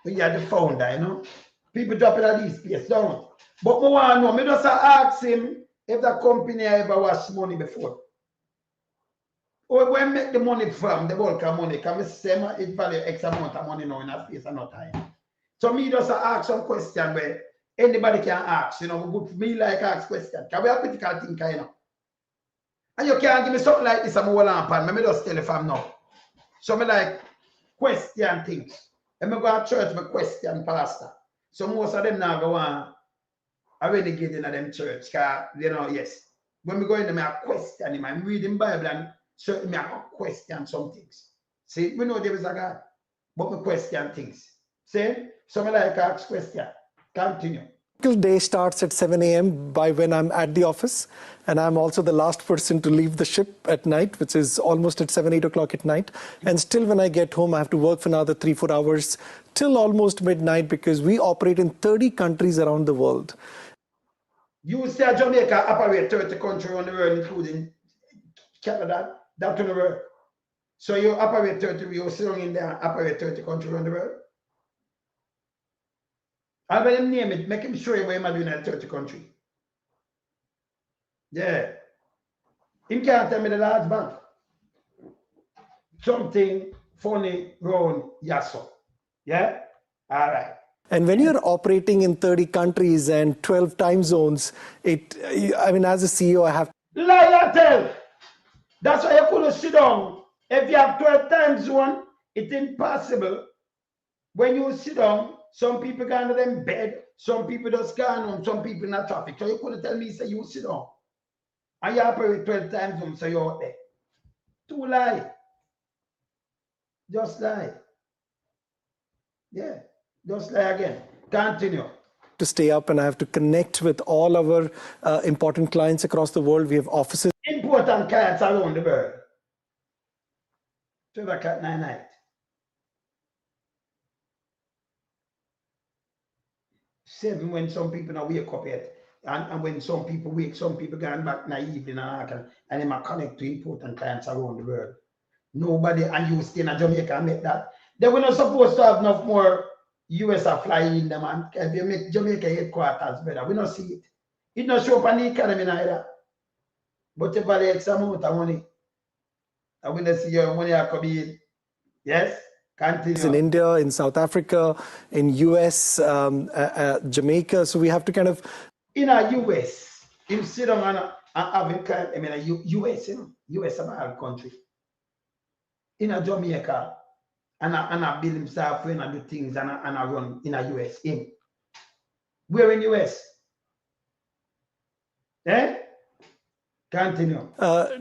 When you're the founder, you know. People drop it at these places, don't. But I want to know, I just ask him if the company ever washed money before. Or where make the money from, the bulk of money, can we say it value X amount of money now in a space and no time. So me just ask some question where anybody can ask, you know, good for me like ask question. Can we have critical thinker, you know? And you can't give me something like this, I'm a lamp and me just tell you from now. So me like question things. And me go to church, me question pastor. So most of them now go on I really get in them church, cause you know, yes. When we go in there, I question him. I'm reading Bible and certainly I question some things. See, we know there is a God, but we question things. See? So I like ask question. Continue. Day starts at 7 a.m. by when I'm at the office, and I'm also the last person to leave the ship at night, which is almost at 7, 8 o'clock at night. And still when I get home, I have to work for another 3, 4 hours till almost midnight because we operate in 30 countries around the world. You say Jamaica operate 30 countries around the world, including Canada, that's in the world. So you operate 30, you're sitting in there and operate 30 countries around the world. I'll let him name it, make him show you where you're doing at 30 countries. Yeah. He can't tell me the large bank. Something funny, round, yasso. Yeah? All right. And when you're operating in 30 countries and 12 time zones, I mean, as a CEO, I have... Liar tell! That's why you couldn't sit down. If you have 12 time zone, it's impossible. When you sit down, some people go into them bed, some people just go home, some people in the traffic. So you couldn't tell me, say you sit down. And you operate 12 time zones, so you're out there. Two lie. Just lie. Yeah. Just lie again. Continue. To stay up, and I have to connect with all our important clients across the world. We have offices. Important clients around the world. 12 o'clock night. Seven when some people don't wake up yet. And when some people wake, some people going back in the evening and they might connect to important clients around the world. Nobody, and you stay in Jamaica and make that. They were not supposed to have enough more US are flying in them, and if you make Jamaica headquarters better, we don't see it. It not show up on the economy neither. But if I X amount of money, I want to see your money come in. Yes? Continue. In India, in South Africa, in US, Jamaica. So we have to kind of... In a US, him sit down and have a client, I mean, a US, you know, US of our country. In a Jamaica, and I build himself and I do things and I run in a US. Him. We're in US. Eh? Continue.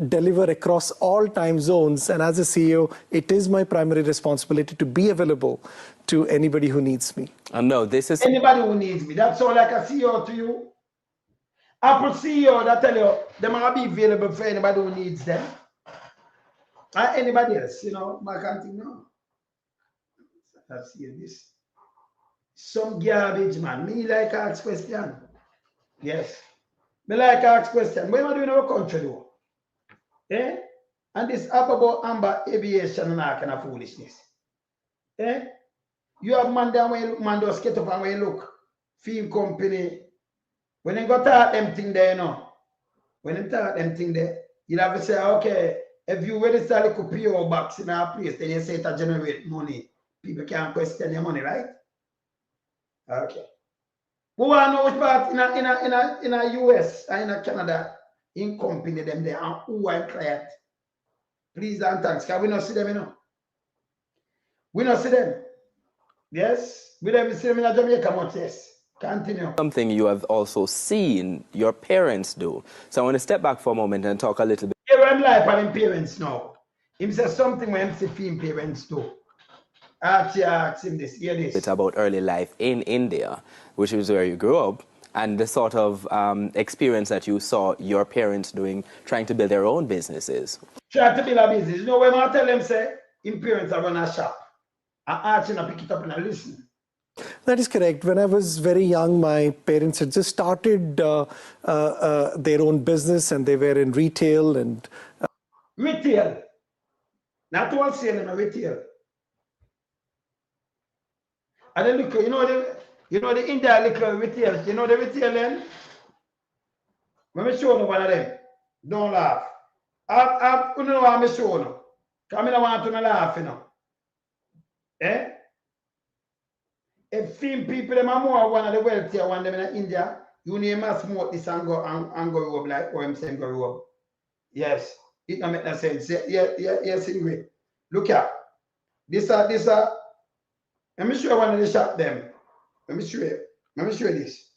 Deliver across all time zones. And as a CEO, it is my primary responsibility to be available to anybody who needs me. No, this is... Anybody who needs me. That's all like a CEO to you. Apple CEO that tell you, they might be available for anybody who needs them. Anybody else, you know, I can't think no. I see this. Some garbage, man. Me like ask question. Yes. Me like ask question. What am I doing in our country though? Eh? And this app about Amber aviation and all kind of foolishness. Eh? You have man down when you look, man does get up and when you look. Film company. When they go to them thing there, you know. When they start them thing there, you'll have to say, okay, if you register a little PO box in our place, then you say it generate money. People can't question your money, right? Okay. We want to know which part in a US and in a Canada, in company them there, and who are client. Please and thanks, because we not see them, you know. We not see them. Yes? We don't see them in Jamaica much, yes. Continue. Something you have also seen your parents do. So I want to step back for a moment and talk a little bit. Yeah, I'm like for parents now. Him says something when him see film parents do. Ask him this, hear this. It's about early life in India, which is where you grew up, and the sort of experience that you saw your parents doing, trying to build their own businesses. Try to build a business. You know, when I tell them, say, him parents are run a shop, and ask him to pick it up and I listen. That is correct. When I was very young, my parents had just started their own business, and they were in retail and... Retail. Not wholesale, no retail. And then look, you know the India little retail. You know the retail then? Let me show you one of them. Don't laugh. You know what I'm showing you? Because I don't want to laugh, you know. Eh? If film people, them are more one of the wealthier one them in India, you need to smoke this and go rub like OMC go rub. Yes. It don't make no sense. Yes, anyway. Look at this. Let me show you one of the shop them. Let me show you. Let me show you this.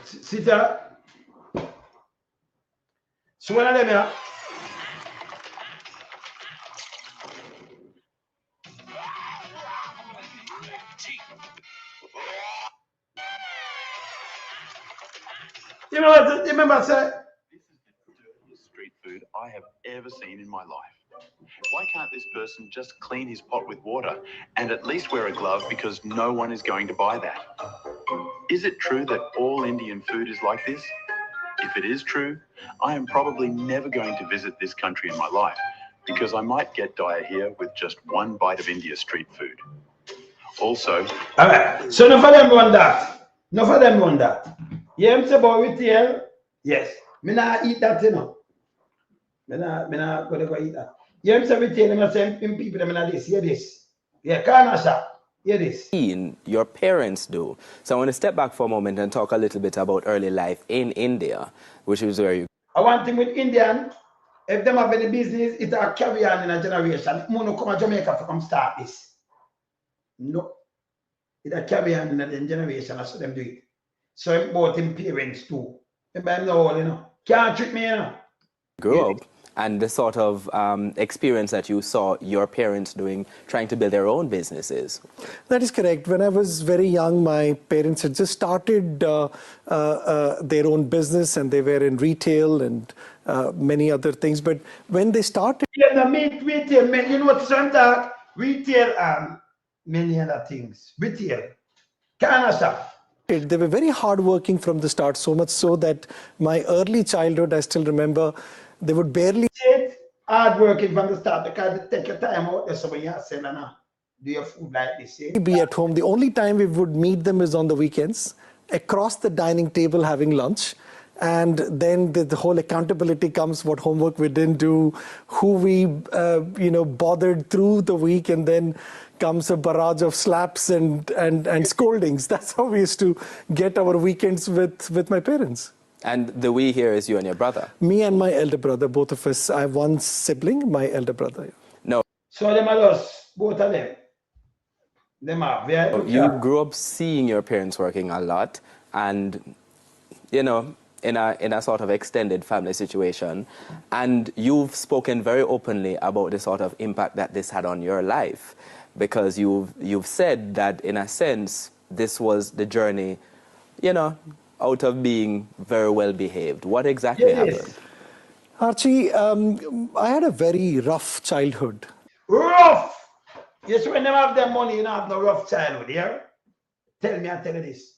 See that? So one of them here. You know what? You remember, sir? This is the dirtiest street food I have ever seen in my life. Why can't this person just clean his pot with water and at least wear a glove because no one is going to buy that? Is it true that all Indian food is like this? If it is true, I am probably never going to visit this country in my life because I might get diarrhea with just one bite of India street food. Also, all right. So none of them want that. None of them want that. You hear me say about retail? Yes. Me not eat that, you know. Me not go eat that. You hear me say retail? Me say people them not this. Hear this. Yeah, corner shop. Hear this. Your parents do. So I want to step back for a moment and talk a little bit about early life in India, which is where you. I want thing with Indian. If them have any business, it a carry on in a generation. Mono come to Jamaica to come start this. No. It a carry on in a generation. That's what them do it. So both him parents too. Remember all, you know. Can't trick me, you know. Grew up and the sort of experience that you saw your parents doing, trying to build their own businesses. That is correct. When I was very young, my parents had just started their own business, and they were in retail and many other things. But when they started... Yeah, the meat retail, you know what, sometimes retail and many other things. Retail. Kind of stuff. They were very hardworking from the start, so much so that my early childhood, I still remember, they would barely... Hardworking from the start, because they take your time out there, so when you're saying, do your food like this, eh? be at home. The only time we would meet them is on the weekends, across the dining table having lunch. And then the whole accountability comes, what homework we didn't do, who we, bothered through the week, and then comes a barrage of slaps and scoldings. That's how we used to get our weekends with my parents. And the we here is you and your brother? Me and my elder brother, both of us. I have one sibling, my elder brother. No. So them are just, both of them. Them are very... You grew up seeing your parents working a lot and, you know, in a sort of extended family situation, and you've spoken very openly about the sort of impact that this had on your life, because you've said that in a sense this was the journey, you know, out of being very well behaved. What exactly happened? Archie, I had a very rough childhood. Rough! Yes, when them have their money, you don't have no rough childhood, yeah? Tell me, I tell you this.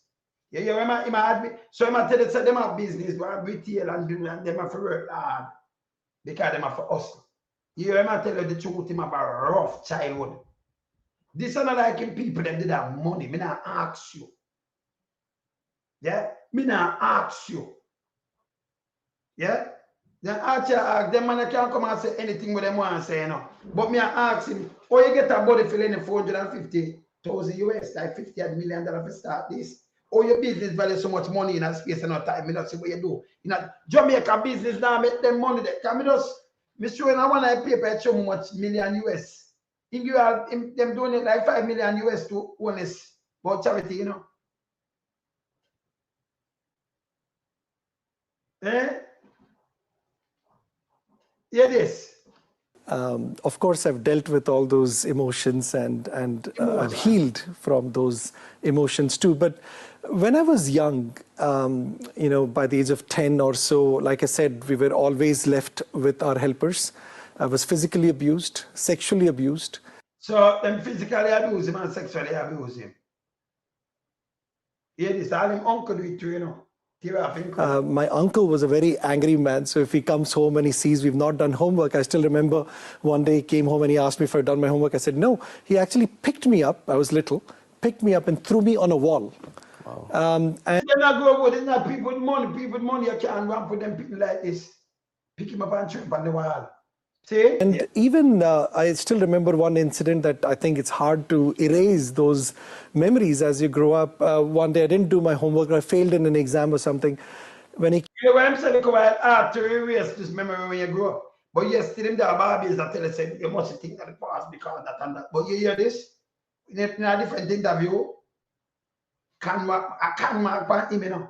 Yeah, so I tell you, so them have business, they have retail and do, and them have to work hard because them have to hustle. You hear me tell you the truth, him have a rough childhood. This is not like him people that did have money. Me not ask you. Yeah? Me not ask you. Yeah? Then Archie ask, them man can't come and say anything with them want to say, you know. But me I ask him, oh, you get a body filling in 450,000 US, like $50 million to start this. Oh, your business value so much money in a space and no time. Me not see what you do. You know, Jamaica business now make them money. Can me just, me show you one paper show much million US. If you are them doing it like 5 million US to Holness about charity, you know. Eh? Yeah, this. Of course, I've dealt with all those emotions and I've healed from those emotions too. But when I was young, by the age of 10 or so, like I said, we were always left with our helpers. I was physically abused, sexually abused. So them physically abuse him and sexually abuse him. Yeah, this all him uncle do it too, you know. My uncle was a very angry man, so if he comes home and he sees we've not done homework, I still remember one day he came home and he asked me if I'd done my homework. I said no. He actually picked me up, I was little, picked me up and threw me on a wall. Wow. And you're not going with not people with money, you can't run for them people like this. Pick him up and throw him on the wall. See? And even I still remember one incident that I think it's hard to erase those memories as you grow up. One day I didn't do my homework, or I failed in an exam or something. When he... You know what I'm saying? It's hard to erase this memory when you grow up. But you still in the Barbies that tell us you must think of the past because that and that. But you hear this? In a different interview, I can mark on him, you know.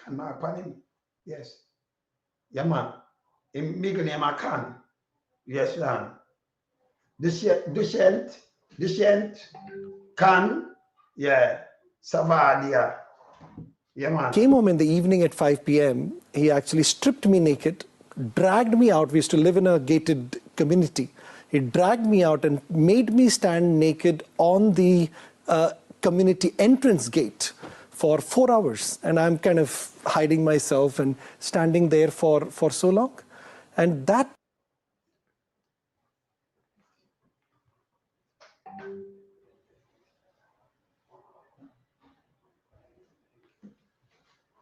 Can mark on him. Yes. Yeah, man. In middle name I can. Yes, man. Dushyant, can, yeah, Savadia. Yeah, man. Came home in the evening at 5 p.m. He actually stripped me naked, dragged me out. We used to live in a gated community. He dragged me out and made me stand naked on the community entrance gate for 4 hours. And I'm kind of hiding myself and standing there for so long. And that...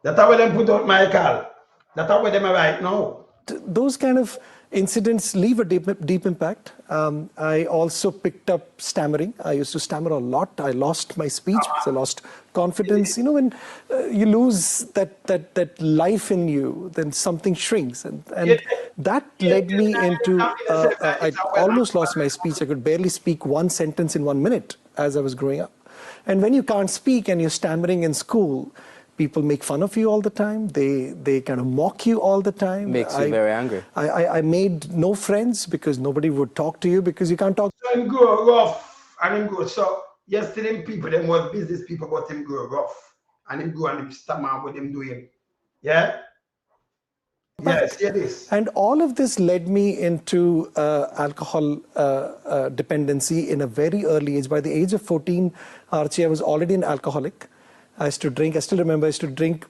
That's how them put out my call. That's how them are right now. Those kind of incidents leave a deep impact. I also picked up stammering. I used to stammer a lot. I lost my speech because I lost confidence. You know, when you lose that life in you, then something shrinks. And that led me into, I almost lost my speech. I could barely speak one sentence in 1 minute as I was growing up. And when you can't speak and you're stammering in school, people make fun of you all the time. They kind of mock you all the time. Makes you very angry. I made no friends because nobody would talk to you because you can't talk. So him grow rough and him grow. So yesterday people, them was business people, but him grow rough. And him grow and him stammer what him doing. Yeah? Yes, it is. And all of this led me into alcohol dependency in a very early age. By the age of 14, Archie, I was already an alcoholic. I used to drink, I still remember, I used to drink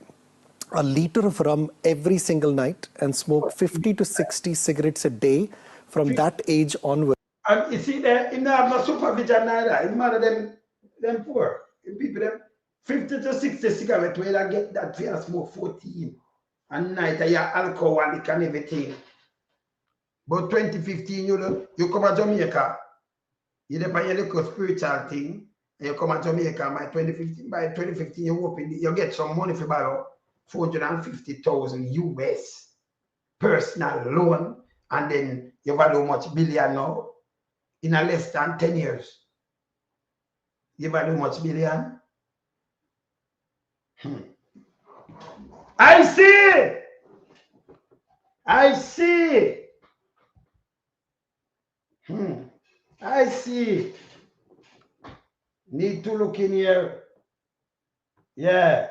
a liter of rum every single night and smoke 50 to 60 cigarettes a day from that age onward. And you see that him not have no supervision neither. His mother them poor. People them 50 to 60 cigarettes where they get that for smoke 14. And night you alcoholic and everything. But 2015 you come to Jamaica, you depend on your little spiritual thing. You come to Jamaica by 2015 you get some money for about 450,000 US personal loan, and then you value much billion now in a less than 10 years. You value much billion. I see. I see. Need to look in here. Yeah.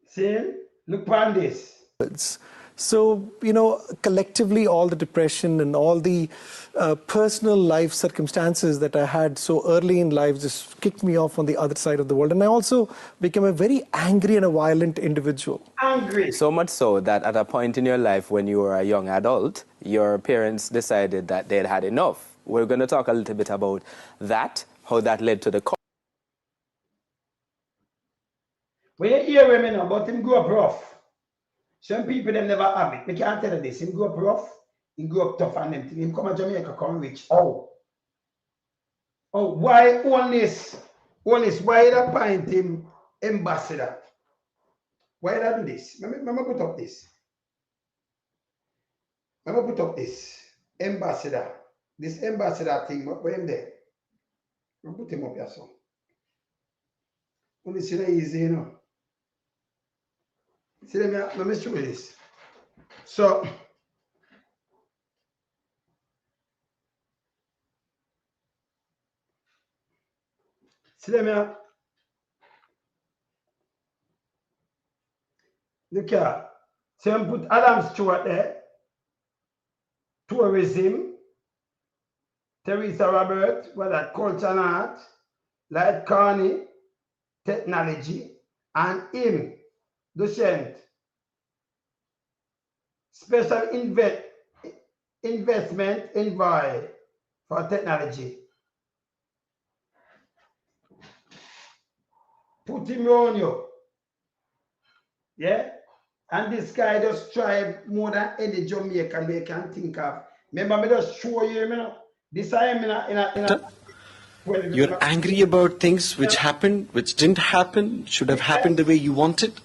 See? Look on this. So, you know, collectively all the depression and all the personal life circumstances that I had so early in life just kicked me off on the other side of the world. And I also became a very angry and a violent individual. Angry. So much so that at a point in your life when you were a young adult, your parents decided that they'd had enough. We're going to talk a little bit about that, how that led to the... When you hear women about him grow up rough, some people them never have it. We can't tell you this. Him grow up rough, he grew up tough and them thing. Him come to Jamaica, come rich. Oh, why Holness, why you appoint him ambassador? Why you do this? Let me put up this. Let me put up this. Ambassador. This ambassador thing, where him there? I'll put him up here, so. Only see that easy, you know. See, let me show you this. So, see them here. Look here. So, I'm put Adam Stewart there. Tourism. Teresa Robert, well, that culture and art. Light Carney. technology, and him, Dushyant, special investment envoy for technology. Put him on you. Yeah? And this guy just tried more than any Jamaican they can think of. Remember, me just show you, you know, this time You're angry about things which happened, which didn't happen, should have happened the way you wanted.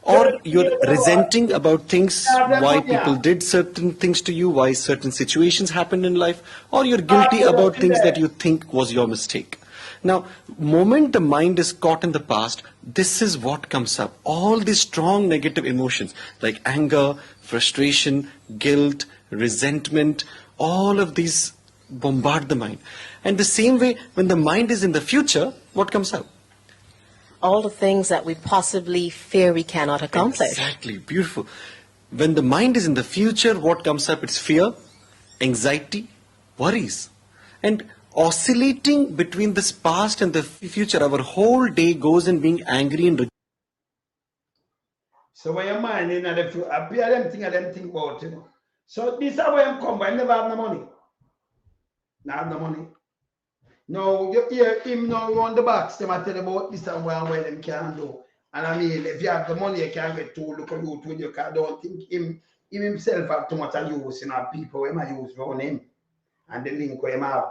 Or you're resenting about things, why people did certain things to you, why certain situations happened in life, or you're guilty about things that you think was your mistake. Now, moment the mind is caught in the past, this is what comes up. All these strong negative emotions like anger, frustration, guilt, resentment, all of these bombard the mind. And the same way, when the mind is in the future, what comes out? All the things that we possibly fear we cannot accomplish. Exactly, beautiful. When the mind is in the future, what comes up? It's fear, anxiety, worries. And oscillating between this past and the future, our whole day goes in being angry and... So when your mind in the future, appear them think about it. So this is where I'm come, but I never have no money. Now have no money. No, you hear him now on the box, them I tell about this and where them can do. And I mean, if you have the money, you can get to look at you with your car. Don't think him himself have too much use, you know, people who might use around him. And the link where him have.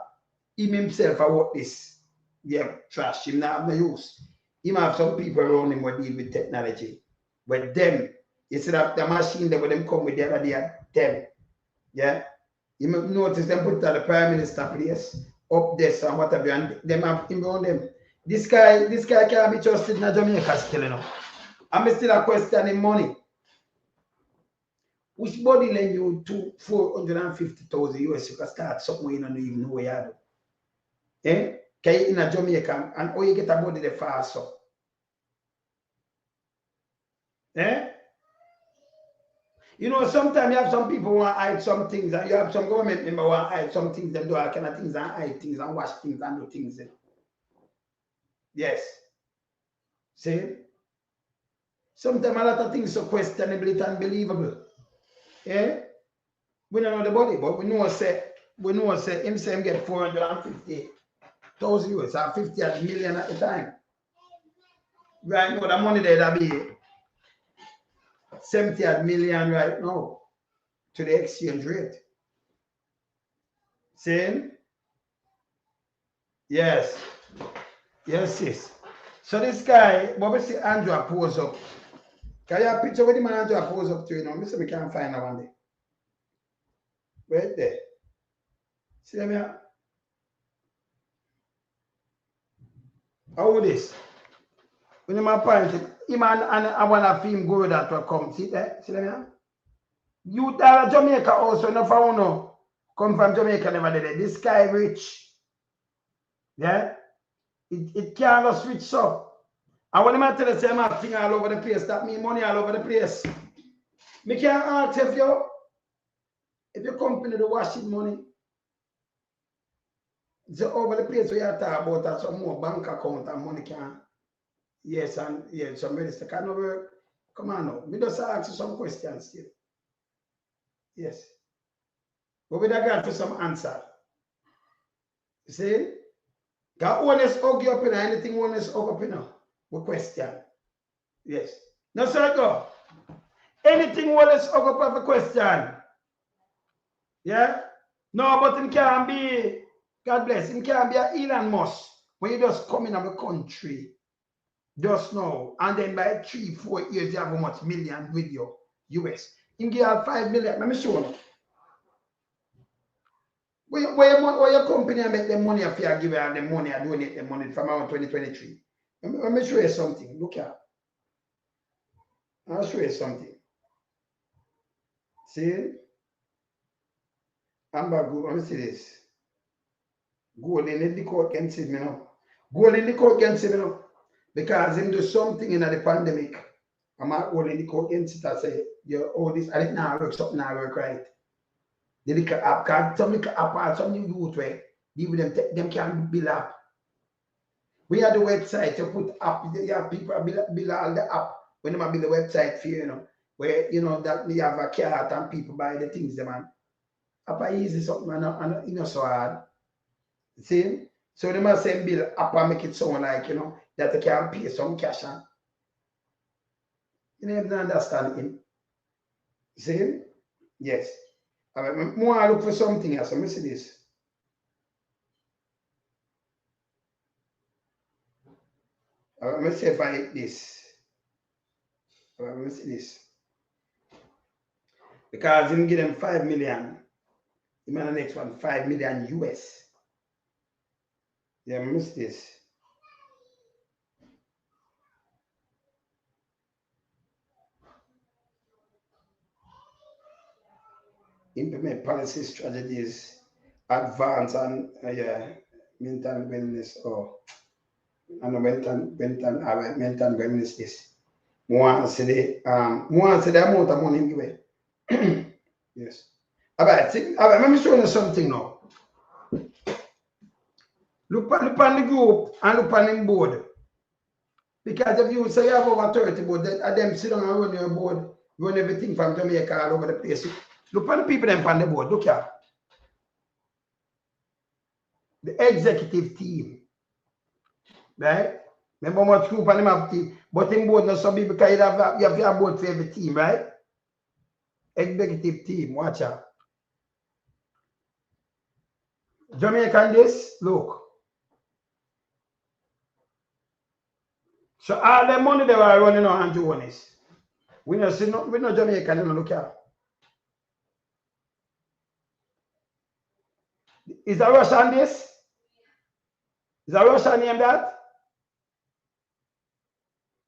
Him himself have what this. Yeah, trash, him not have no use. Him have some people around him who deal with technology. But them, instead of the machine that them come with the other day, them. Yeah. You notice them put the Prime Minister place. Up this and whatever, and them have him on them. This guy can't be trusted in Jamaica still, you know. I'm still a questioning money. Which body lend you to 450,000 US you can start something you don't even know where you do. Eh? Can you in a Jamaica and how you get a body the fast so? Eh? You know, sometimes you have some people who want to hide some things, and you have some government members who want to hide some things, them do all kind of things and hide things and wash things and do things. Yes. See? Sometimes a lot of things are questionable and unbelievable. Yeah? We don't know the body, but we know say him say him get 450,000 US or 50 million at a time. Right now the money there that be 70 million right now to the exchange rate. Same? Yes. Yes, sis. So this guy, what we see Andrew pose up. Can you have a picture with him and Andrew pose up to you know? We can't find that one day. Right there. See them here? How this? When you point it, him and I want to film go that will come. See there? See them here? You tell Jamaica also, no found no. Come from Jamaica never did it. This guy rich. Yeah? It can't just switch up. And when I tell you, I'm acting all over the place, that means money all over the place. Me can't ask if your company the washing money. It's over the place we are talking about some more bank account and money can. Yes, and yeah, some minister can work. Come on now. Me just ask you some questions still. Yes. But we don't got for some answer. You see? Can Holness hug you up in anything Holness hug up in? We question. Yes. No, sir, go. Anything Holness hug up have a question. Yeah? No, but it can't be, God bless, it can't be an Elon Musk when you just come in the country. Just now. And then by 3-4 years, you have how much million with you, US. You give you 5 million. Let me show you. Where your company make the money if you give you the money and donate the money from around 2023. Let me show you something. Look here. I'll show you something. See? Amber Group, let me see this. Gold in the court can see me now. Gold in the court can see me now. Because him do something in the pandemic. I'm not gold in the court can sit and say, you all this, I think now work, something now work right. The little app, some little app or some new youth way, give them can build up. We have the website, you put up, you have people build all the app when they build the website for you, where that we have a cart and people buy the things, man. App easy something and so hard. See? So they must say build app and make it sound like that they can pay some cash on. You don't even understand him. See? Yes. All right, more look for something else. Let me see this. All right, let me see if I hit this. All right, let me see this. Because you give them 5 million. You mean the next one, 5 million US. Yeah, I miss this. Implement policy strategies, advance and mental wellness mental wellness this. More say the amount of money give away. Yes. About let me show you something now. Look on the group and look on the board. Because if you say you have over 30 board, them sit down and run your board, run everything from Jamaica all over the place. Look on the people them on the board. Look here. The executive team. Right? Remember much group and them have team. But in board not some people because you have your board for every team, right? Executive team, watch out. Jamaican this, look. So all the money they were running on Holness. We no Jamaican, you know, look here. Is a Russian this? Is a Russian name that?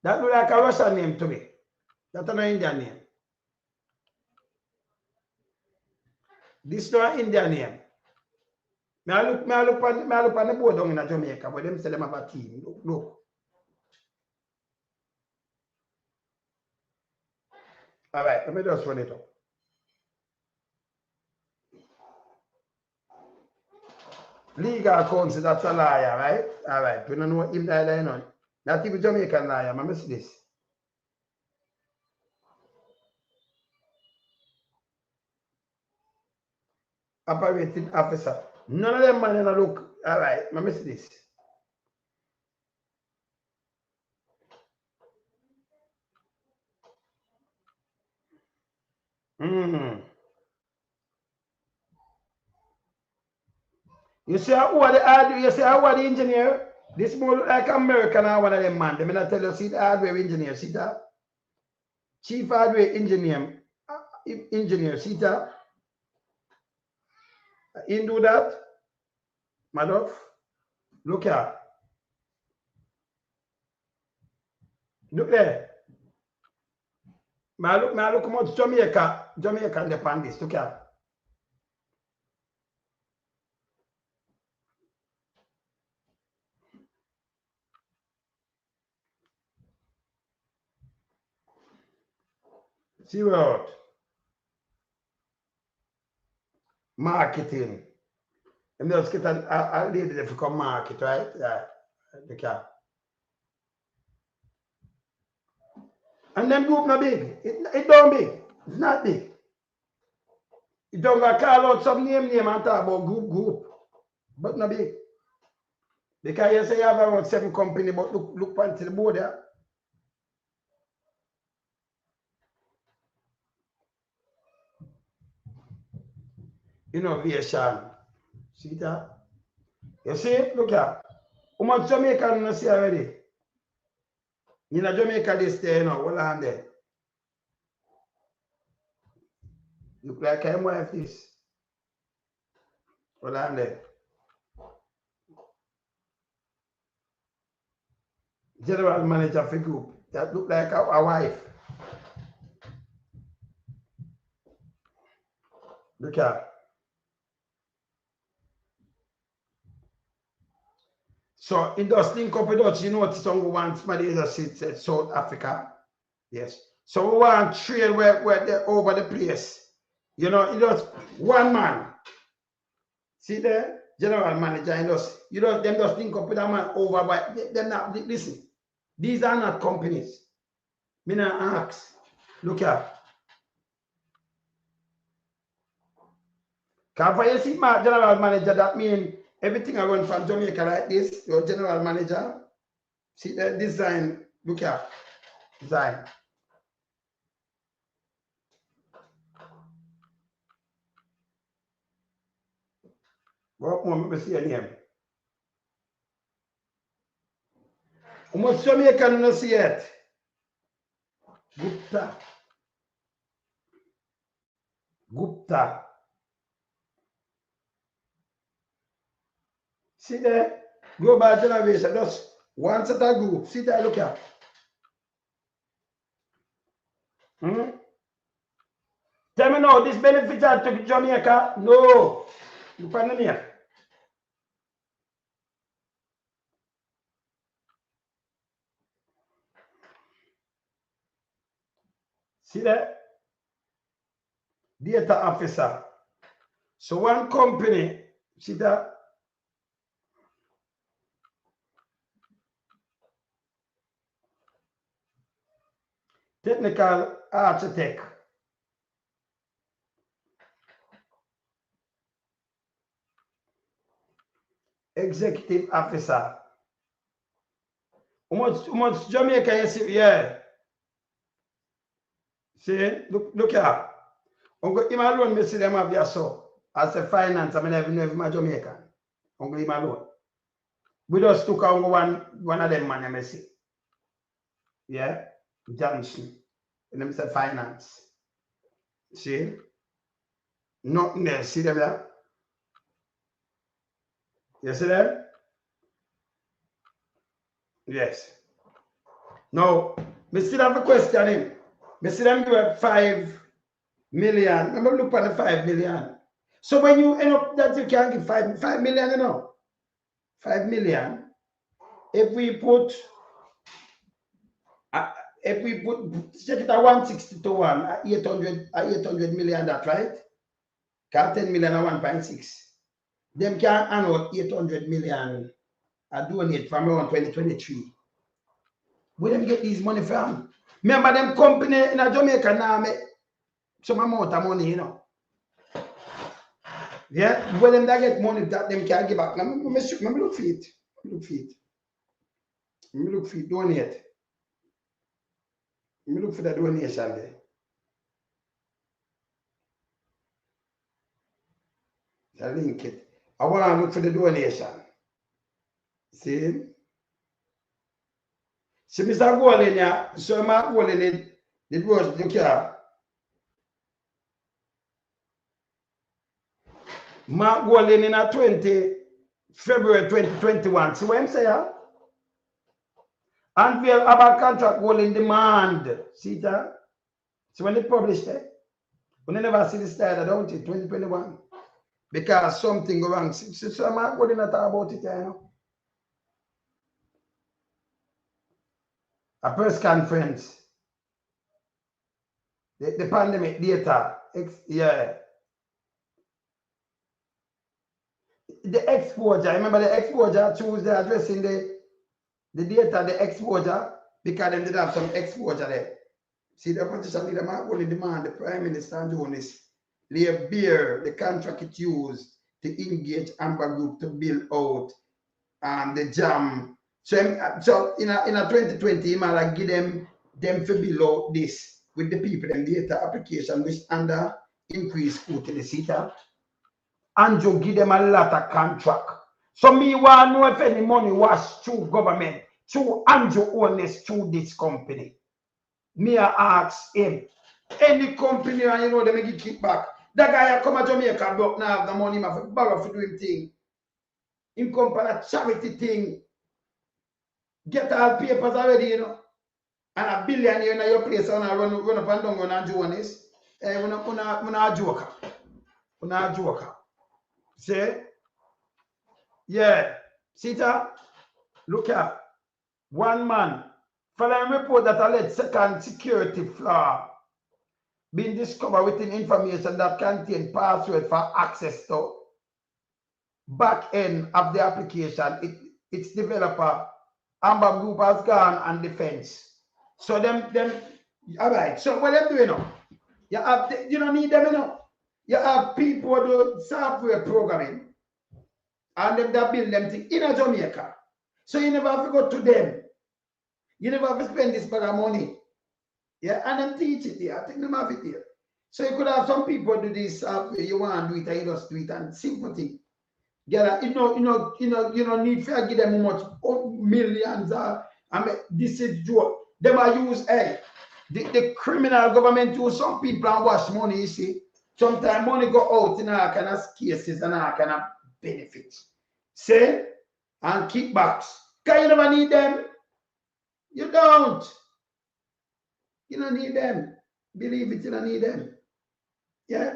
That look like a Russian name to me. That's an Indian name. This is not an Indian name. I look on the board down in Jamaica, but them say them have a team. Look. All right, let me just run it up. Legal counsel, that's a liar, right? All right, we don't know him that lie on. Not even Jamaican liar, I miss this. Operating officer. None of them man look. All right, I miss this. You see who are the engineer? This more look like American or one of them man. They may not tell you, see the hardware engineer, see that? Chief hardware engineer, see that? In do that? Madoff? Look here. Look there. I look how much Jamaica depend this. Look here. See what? Marketing. And just get a lady that come market, right? Yeah. Look here. And them group not big. It don't big. It's not big. You don't got call out some name and talk about group. But not big. Because you say you have around 7 companies, but look onto the board there. Innovation. See that? You see it? Look here. How much Jamaican you see already? You know Jamaica this day, hold on there. Look like I'm wife this. Hold on there. General manager for group. That look like a wife. Look here. So it does link up with us. You know what some want somebody said South Africa. Yes. So we want trade where they're over the place. It does one man. See there? general manager and them just think up with a man over by them not listen. These are not companies. Me not ask. Look here. Because when you see my general manager, that means everything I run from Jamaica like this, your general manager. See the design, look here. Design. What more me see your name? How much Jamaica you not see it? Gupta. See there? Global Generation, just one set of group. See there, look here. Tell me now, this benefit to Jamaica? No. Look on the here. See there? Data officer. So one company, see that? Technical architect. Executive officer. How much Jamaica you see? Yeah. See, look here. Uncle him alone, me see them have your so. As a finance, I mean, I never know if I'm Jamaican. Uncle him alone. We just took on one of them man, I see. Yeah, Johnson. And them say finance. See? Nothing there. See them there? You see them? Yes. Now, me still have a question him. Me see them do 5 million. Remember look at the 5 million. So when you end up that you can give 5 million, you know. 5 million. If we put check it at 160 to 1, 800 million, that right? 10 million at 1.6. Them can earn 800 million and donate from around 2023. Where them get these money from? Remember them company in Jamaica now make some amount of money, you know. Yeah, where them that get money that them can give back. Let me look for it. Let me look for it. Donate. Let me look for the donation there. I link it. I want to look for the donation. See? See, Mr. Golden here. So Mark Golden it was look here. Mark Golden in a February 2021. See what I'm saying? Unveil about contract Golden demand. See that? So when they published it, we never see this style, don't it? 2021. Because something go wrong. So Mark Golden not talk about it, you know. A press conference. The pandemic data. Yeah. The exposure. Remember the exposure Tuesday addressing the data, the exposure, because they did have some exposure there. See the opposition leader Mark Golden demand the Prime Minister and Holness lay bare the contract it used to engage Amber Group to build out the jam. So in a 2020, he might give them to build out this with the people and data application which under increased scrutiny. See that? Andrew give them a lot of contract. So me want to know if any money was through government, through Andrew Holness, through this company. Me ask him, any company and you know they make it kickback. That guy come to Jamaica but now have the money for borrow for doing thing. Him come for a charity thing. Get all papers already, you know. And a billion in your place and run up and down on Jonas. Una joker. Una joker. See? Yeah. See that? Look at one man. Following report that alleged second security flaw being discovered within information that contain password for access to back end of the application, its developer, Amber Group has gone on defense. So them, all right. So what them doing now? You have, you don't need them, you know. You have people who do software programming, and them that build them thing in a Jamaica. So you never have to go to them. You never have to spend this bag of money. Yeah, and them teach it there. I think them have it there. So you could have some people do this software, you want to do it, and you just do it, and simple thing. Yeah, you don't need to give them how much millions. I mean, this is joke. Them are use the criminal government use some people and wash money. You see, sometimes money go out in all kind of cases and all kind of benefits. See, and kickbacks. Can you never need them? You don't. You don't need them. Believe it, you don't need them. Yeah,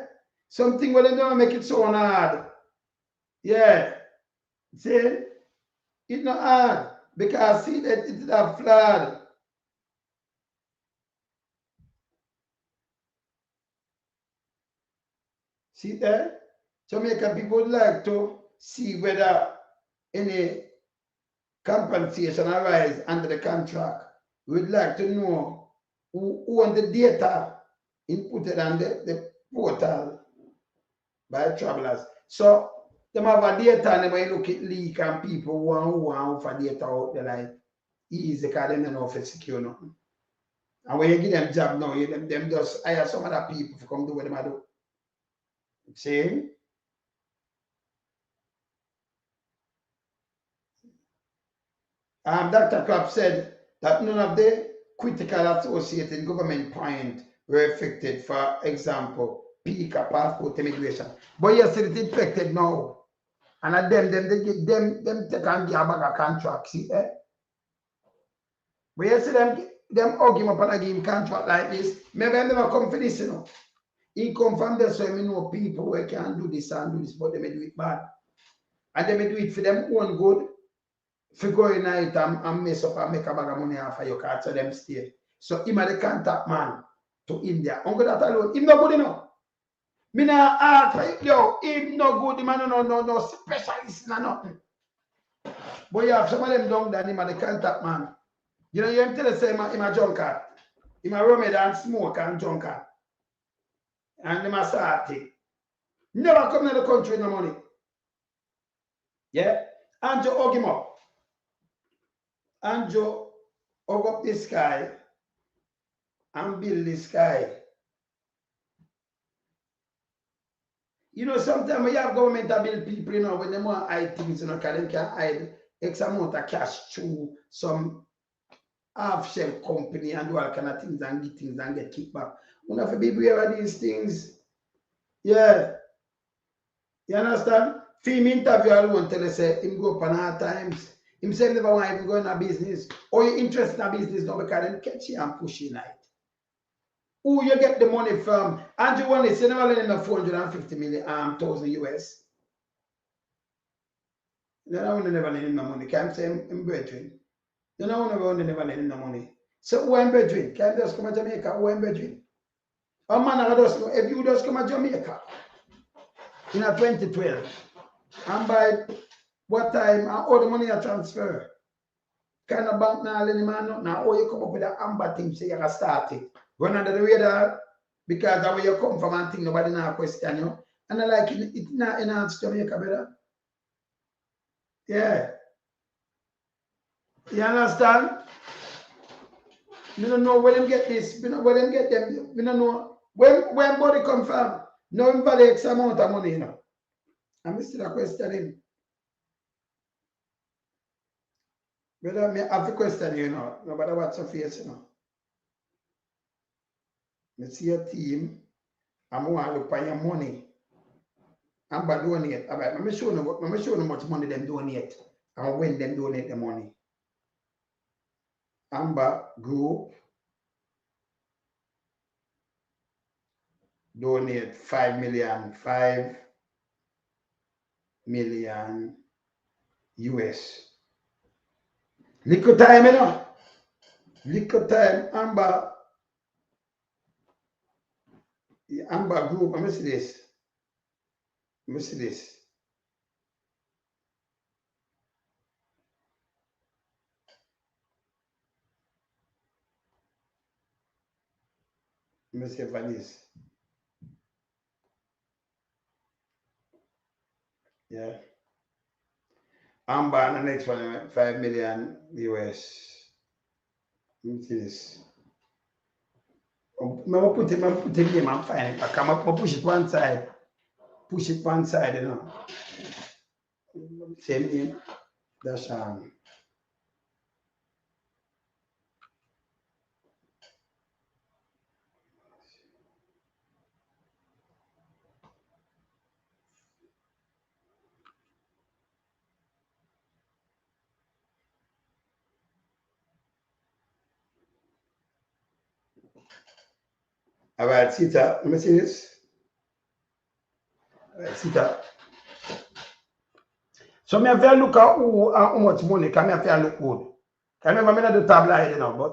something where they don't make it so hard. Yeah. See, it's not hard because see that it's a flood. See there? Jamaican people would like to see whether any compensation arise under the contract. We'd like to know who owns the data inputted on the portal by travelers. So them have a data and when you look at leak and people want for data out there like easy because they don't know if it's secure nothing. And when you give them job now, them just hire some other people to come do what they do. See? Dr. Clapp said that none of the critical associated government points were affected, for example, PICA, passport, immigration. But yes, it's infected now. And at them take and give a bag of contracts. See, eh? But you see them hug him up and give him contract like this. Maybe I never come for this, you know. He come from there, so I know people who can do this and do this, but they may do it bad. And they may do it for them own good. If you go in night and mess up and make a bag of money off of your card, so them stay. So him are the contact man to India. Uncle that alone, him not good enough. Me nah ask for yo, him no good, man, no specialist, no nothing. But you have some of them down there, him are the contact man. You know, you tell us him a drunkard. Him a rum and smoke and drunkard. And him a start it. Never come to the country with no money. Yeah? Andrew hug him up. Andrew hug up this guy and build this guy. You know, sometimes we have government that build people, you know, when they want to hide things, you know, because they can hide X amount of cash through some half-shell company and do all kind of things and get kickback. We have to be aware of these things. Yeah. You understand? Film interview alone tell us him go up on hard times. Him say never want to go in a business. Or you interested in a business now because they catch you and push you night. Who you get the money from? Andrew Holness, you never lend him 450 million thousand US. You don't never lend him no money. Can't say him brethren. You don't never lend him no money. So who am brethren? Can't just come to Jamaica? Who am brethren? A man just if you just come to Jamaica in 2012 and by what time and all the money I transfer? Kind of bank now lend him now or you come up with an amber thing so you can start it. Run under the radar because that's where you come from and think nobody now question you. And I like it not enhance Jamaica better. Yeah. You understand? We don't know where them get this. We don't know where them get them. We don't know where money come from. No value X amount of money, you know. I'm still a question him. Whether me have to question you know, no matter what's your face, you know. I see your team, I'm going to look for your money. I'm going to donate. All right, let me show you how much money them donate and when them donate the money. Amber Group donate 5 million US. Little time, you know. Little time, Amber Group, let me see this. Let me say for this. Yeah. I'm buying the next one, 5 million US. Let me see this. I'm put it here, I'm fine. I come up, push it one side. Push it one side, you know. Same thing. That's all right, sit up. Let me see this. All right, sit up. So me have to look at how much money can me have to look good. Can remember me not do tabloid, you know, but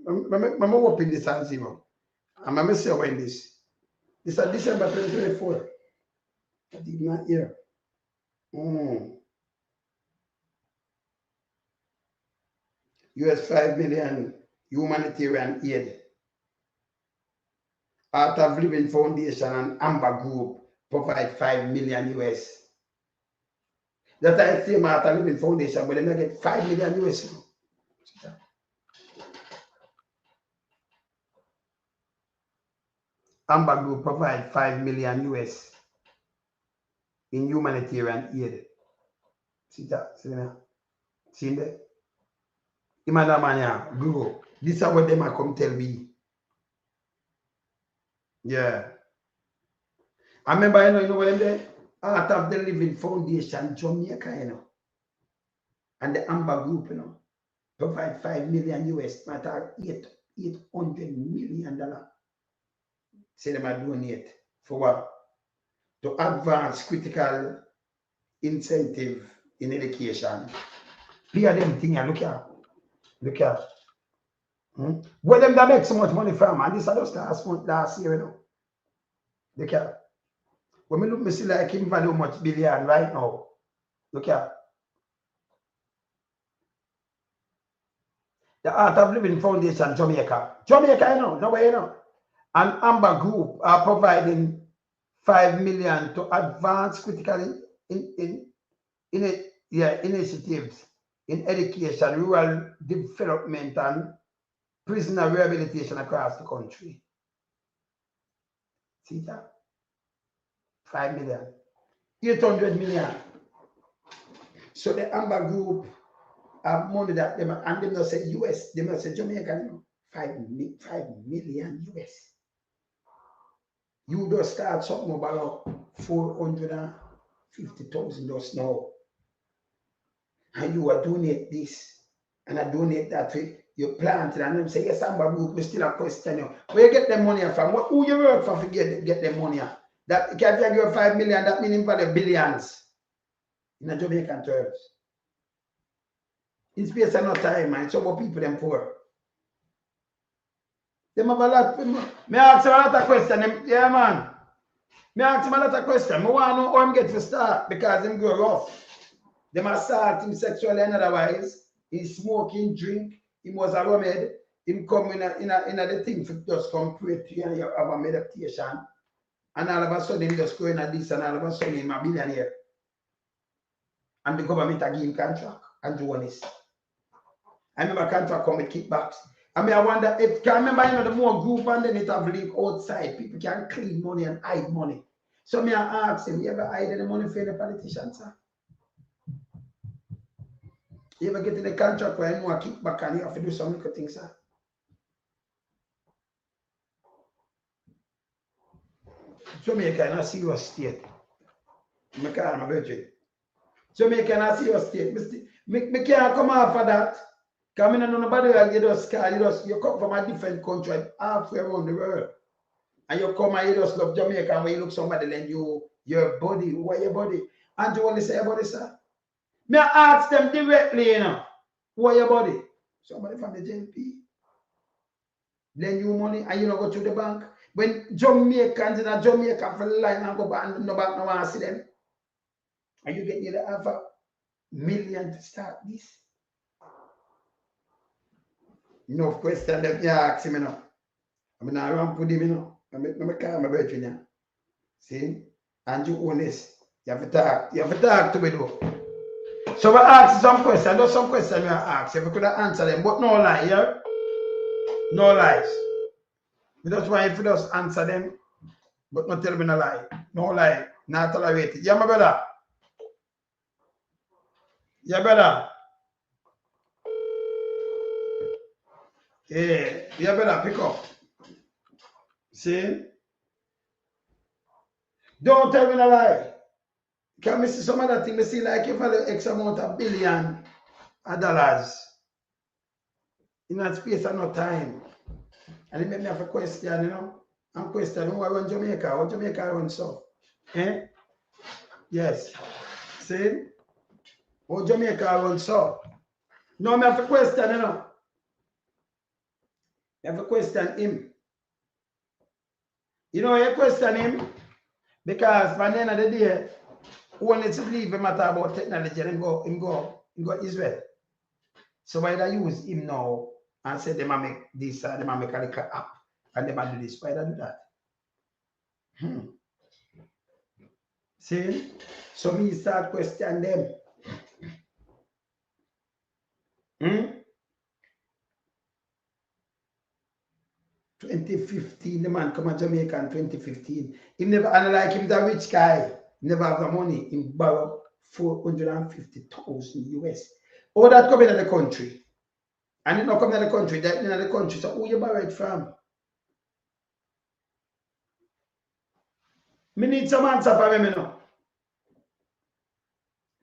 I'm open this and see more. And I'm say when this. This is December 2024. I did not hear. US 5 million humanitarian aid. Art of Living Foundation and Amber Group provide 5 million US. That I say Art of Living Foundation, but they may get 5 million US. Amber Group provide 5 million US in humanitarian aid. See that? See that? Imadamania, Google. This is what them are come tell me. Yeah. I remember, you know when they Art of the Living Foundation, Jamaica, you know, and the Amber Group, you know, provide 5 million US, matter $800 million. Say them are donate for what? To advance critical incentive in education. Pay them thing and look here. Well, them that make so much money from, and this is just last year, you know. Look here. When we look, me see like him value much billion right now. Look here. The Art of Living Foundation, Jamaica. Jamaica, you know, nobody, you know. And Amber Group are providing 5 million to advance critical initiatives in education, rural development, and prisoner rehabilitation across the country. See that? 5 million. 800 million. So the Amber Group have money that them, and them not say US, they must say Jamaica, you know, 5 million US. You just start something about 450,000 just now. And you are donate this and I donate that for you planted, and them say, yes, Amber Group, we still a question you. Where you get the money from? Who you work for get the money? That can give you 5 million, that means for billions in a Jamaican terms. In space and no time, man. It's about people them poor. Them have a lot. Me ask him a lot of questions. Yeah, man. Me ask him a lot of questions. I want to know how him get to start because him grow rough. Them assault him sexually and otherwise. He smoking, drink. He was a rumhead. Him come in the thing for just come pray to you and you have a meditation. And all of a sudden him just going at this and all of a sudden him a billionaire. And the government give him contract and do this. I remember contract come with kickbacks. I mean, I wonder if, can remember, you know, the more group and then it have link outside, people can clean money and hide money. So me I ask him, you ever hide any money for any politician, sir? You ever get in a contract where you know a kickback and you have to do some little things, sir? Jamaica in a serious state. I call my virgin. Jamaica in a serious state. Me can't come off of that. Because I know nobody will get us car. You come from a different country halfway around the world. And you come and you just love Jamaica and when you look somebody lend you your body, who are your body? And you only say your body, sir? Me ask them directly, you know, who are your body? Somebody from the JLP. Lend you money and you don't go to the bank. When Jamaicans in a Jamaica for the line and go back and no bank no want to see them. And you get nearly $500,000 to start this. No question that you ask him, you know. I mean, I run put him, you know. I call my brethren, yeah. See? And you Holness. You have to talk. You have to talk to me, though. So I ask some questions. There's some questions I ask. If you could answer them, but no lie, yeah? No lies. That's why if you just answer them, but not tell me no lie. No lie. Not tolerate it. Yeah, my brother. Yeah, brother. Yeah, brother, pick up. See? Don't tell me no lie. Can I see some other thing? I see like if I have X amount of billion of dollars in that space and no time. And it made me have a question, you know. I'm questioning who I run Jamaica, what Jamaica runs so. Eh? Yes. See? What Jamaica runs so. No, I have a question, you know. I have a question him. You know, you question him because by the end of the day, who needs to believe a matter about technology and go Israel. So why do I use him now and say they might make this, they might make a little app and they might do this? Why do I do that? See? So me start question them. 2015, the man come to Jamaica in 2015. He never, and like him, the rich guy, never have the money. He borrowed 450,000 US. All that coming in the country. And it not coming in the country, that in the country. So who you borrow it from? Me need some answer for me, you know.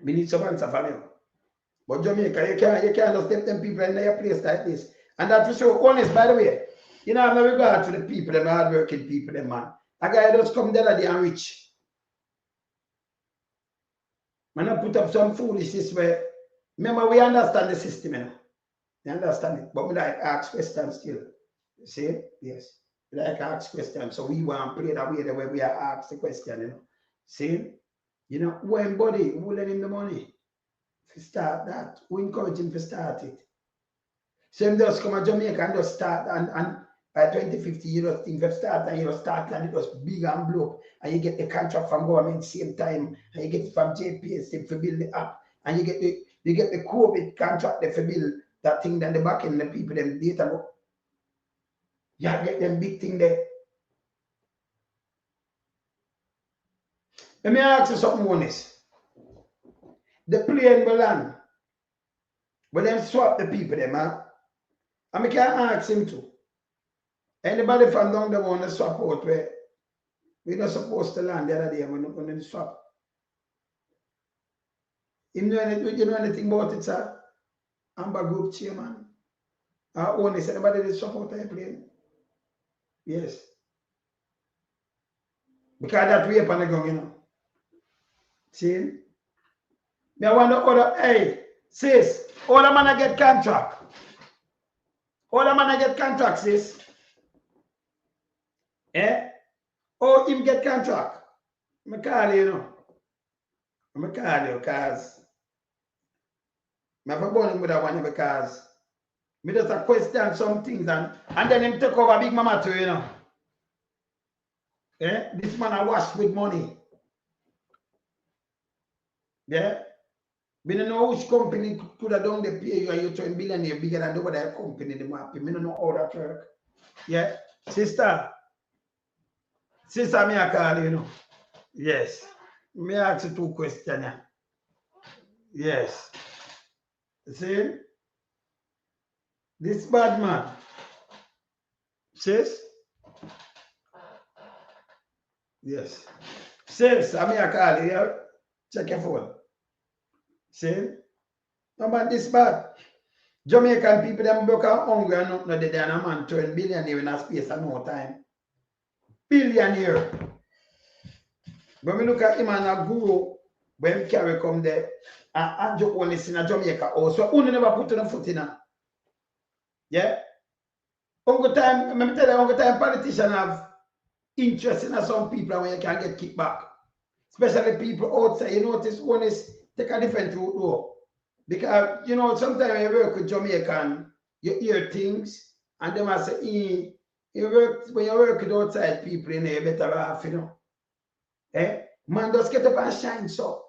Me need some answer for me. But Jamaica, you can't just take them people in their place like this. And that for sure, Holness, by the way, you know, I have no regard to the people, them hard-working people, them man. A guy just come there and rich. Man, I put up some foolishness where, remember, we understand the system, you know. You understand it, but we like ask questions still. You see? Yes. We like ask questions. So we want to play that way the way we are asked the question, you know. See? You know, when body, who lend him the money? To start that. We encourage him to start it. So him just come to Jamaica and just start and by 2050 you just think of start and you just start and it was big and blow up and you get the contract from government same time and you get it from JPS to build the app and you get the COVID contract to build that thing then the back end the people them data go. You get them big thing there. Let me ask you something, Holness. The plane will land. But them swap the people them, huh? And I can ask him too. Anybody from down there want to swap out where we're not supposed to land the other day when they swap. You know anything about it, sir? Amber Group chairman. Holness, anybody that swap out the plane? Yes. Because that way upon the ground, you know. See? Me I wonder other, hey, sis, all the man get contract. All the man get contract, sis. Eh? Oh, him get contract. I call you, you know. I call you because I have a bone with that one because me just a question some things and then him take over Big Mama too, you know. Eh? This man I wash with money. Yeah? Me don't know which company could have done the pay you and you turn billionaire bigger than the other company the map. Me don't know how that work. Yeah? Sister, me I call you know. Yes. Me ask you 2 questions. Yes. See? This bad man. Sis? Yes. Sis, I call you. Yeah? Check your phone. See? No man, this bad. Jamaican people, them broke out hungry and not no they and a man turn billionaire in a space of no time. Billionaire. When we look at him and a guru, when we carry come there, and just only in a Jamaica also, only never put on a foot in a. Yeah? Uncle time, let me tell you, uncle time politicians have interest in some people when you can get kicked back. Especially people outside, you notice Holness take a different route though. Because, you know, sometimes when you work with Jamaican, you hear things, and they might say, When you work with outside people, you know, you better off, you know. Eh? Man, just get up and shine, so.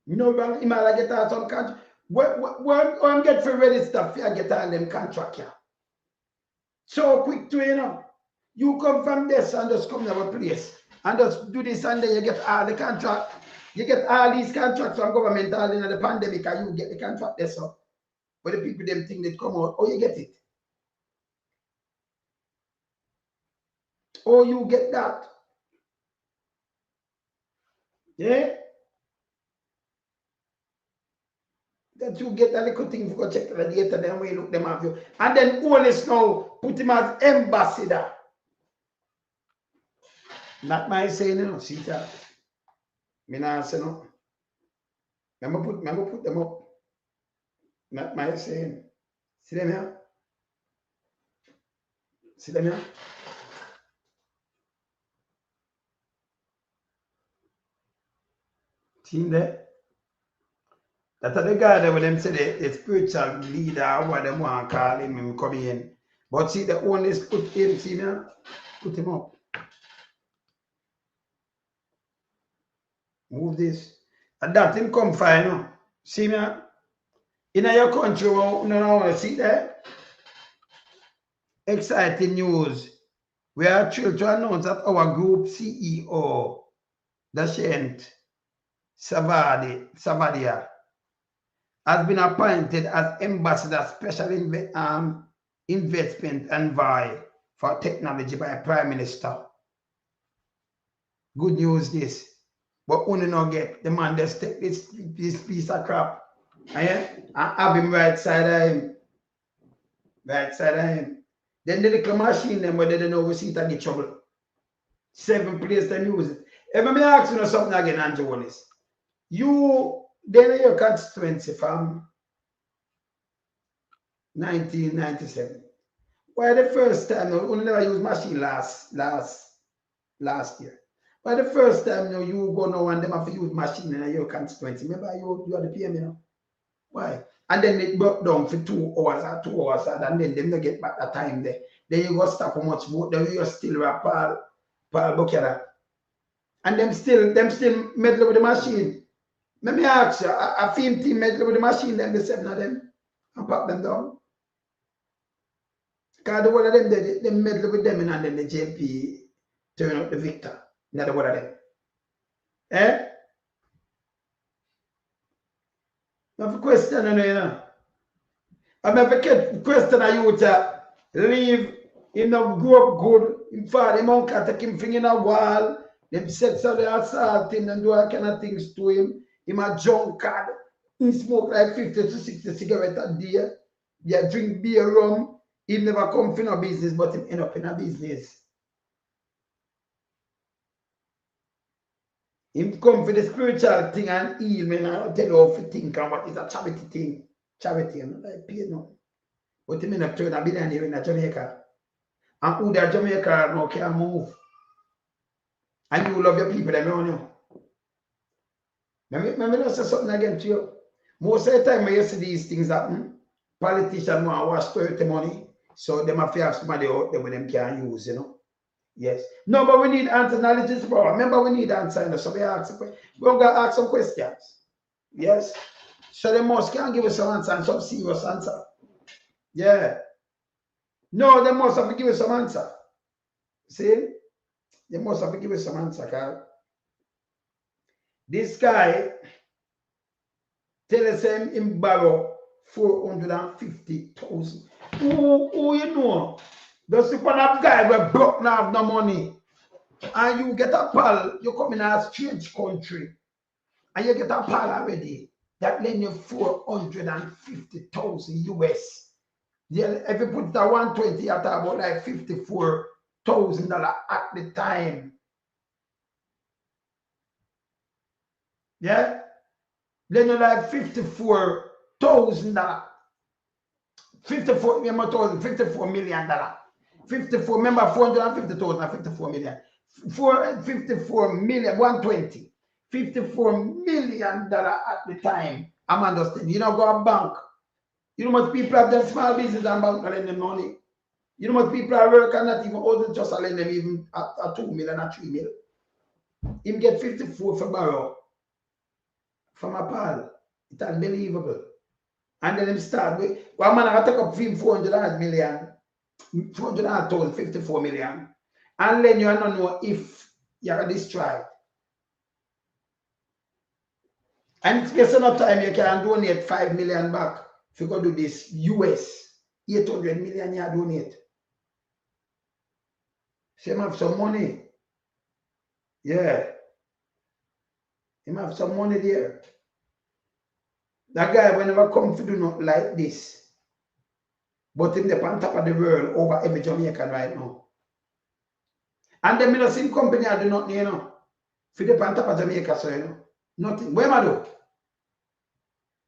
You know, you might get out some contract. When get for ready stuff, you get all them contract, yeah. So quick to, you know. You come from this and just come to our place and just do this, and then you get all the contract. You get all these contracts from government all in the pandemic, and you get the contract there, so. But the people them think they come out, oh, you get it. Oh, you get that. Yeah? That you get a little thing for go check the data, then we look them at you. And then Holness now put him as ambassador. Not my saying, you know, see that. Me not say no. I'm gonna put them up. Not my saying. See them here? See them here? Team there? That's the guy that when them say the spiritual leader, what them want to call him come in. But see, the Holness put him, see me? Put him up. Move this. And that him come fine, you know. See me? In your country, well, no, want to see there. Exciting news. We are thrilled to announce that our group CEO, Group-Dushyant Savadia, has been appointed as Ambassador Special Investment Envoy for Technology by Prime Minister. Good news this. But only not get the man just take this piece of crap. And have him right side of him. Right side of him. Then the little machine them where they don't know we see it and get trouble. 7 places to use it. If I ask you something again, Andrew Holness. You then your constituency from 1997. Why the first time you only never use machine last year? Why the first time you go now and them have to use machine in your constituency? Remember you are the PM, you know? Why? And then it broke down for 2 hours or 2 hours, and then them not get back that time there. Then you go stop how much vote, then you still rap Paul Buchanan. And them still meddle with the machine. Let me ask you, a film team meddle with the machine, then the 7 of them and pop them down. Because the one of them, they meddle with them, and then the JP turn out the victor. Not the one of them. Eh? I have a question, you know. I have a question you to leave him not grow up good. In fact, him uncle take him finger in a wall, them sexually assault him and do all kind of things to him. Him a drunkard. He smoke like 50 to 60 cigarettes a day. Yeah, drink beer rum. He never come for no business, but him end up in a business. Him come for the spiritual thing and heal me, and I'll tell you how to think and what is a charity thing. Charity, I'm not like pay no. But him end up turn a billionaire in Jamaica. And who that Jamaica now can move. And you love your people that around you. Let me say something again to you. Most of the time when you see these things happen, politicians want to wash dirty money, so they have to have somebody out there with them can use, you know. Yes. No, but we need answer. Knowledge is power. Remember, we need answer. So we're going to ask some questions. Yes. So the most can give us some answer and some serious answer. Yeah. No, they must have to give us some answer. See? They must have to give us some answer, Carl. This guy tell us him borrow 450,000. Who you know? The super guy will broke now have no money. And you get a pal, you come in a strange country. And you get a pal already. That lend you 450,000 US. Yeah, if you put that 120 at about like $54,000 at the time. Yeah? Then you like $54,000. $54 million. 54, remember 450,000 and 54 million. 54 million, 120. $54 million at the time. I'm understanding. You don't go to bank. You know much people have their small business and bank lend them money. You know what people are working and not even older just lend them even a 2 million or 3 million. Him get 54 for borrow from a pal. It's unbelievable. And then him start with one man I take up him 400 million, 400,000, 54 million. And then you don't know if you're destroyed. And it's enough time you can donate 5 million back. If you go do this US, 800 million you donate. So have some money. Yeah. Him have some money there. That guy will never come to do nothing like this. But him on top of the world over every Jamaican right now. And then the same company I do nothing, you know. For the on top of Jamaica, so you know. Nothing. Where am I do?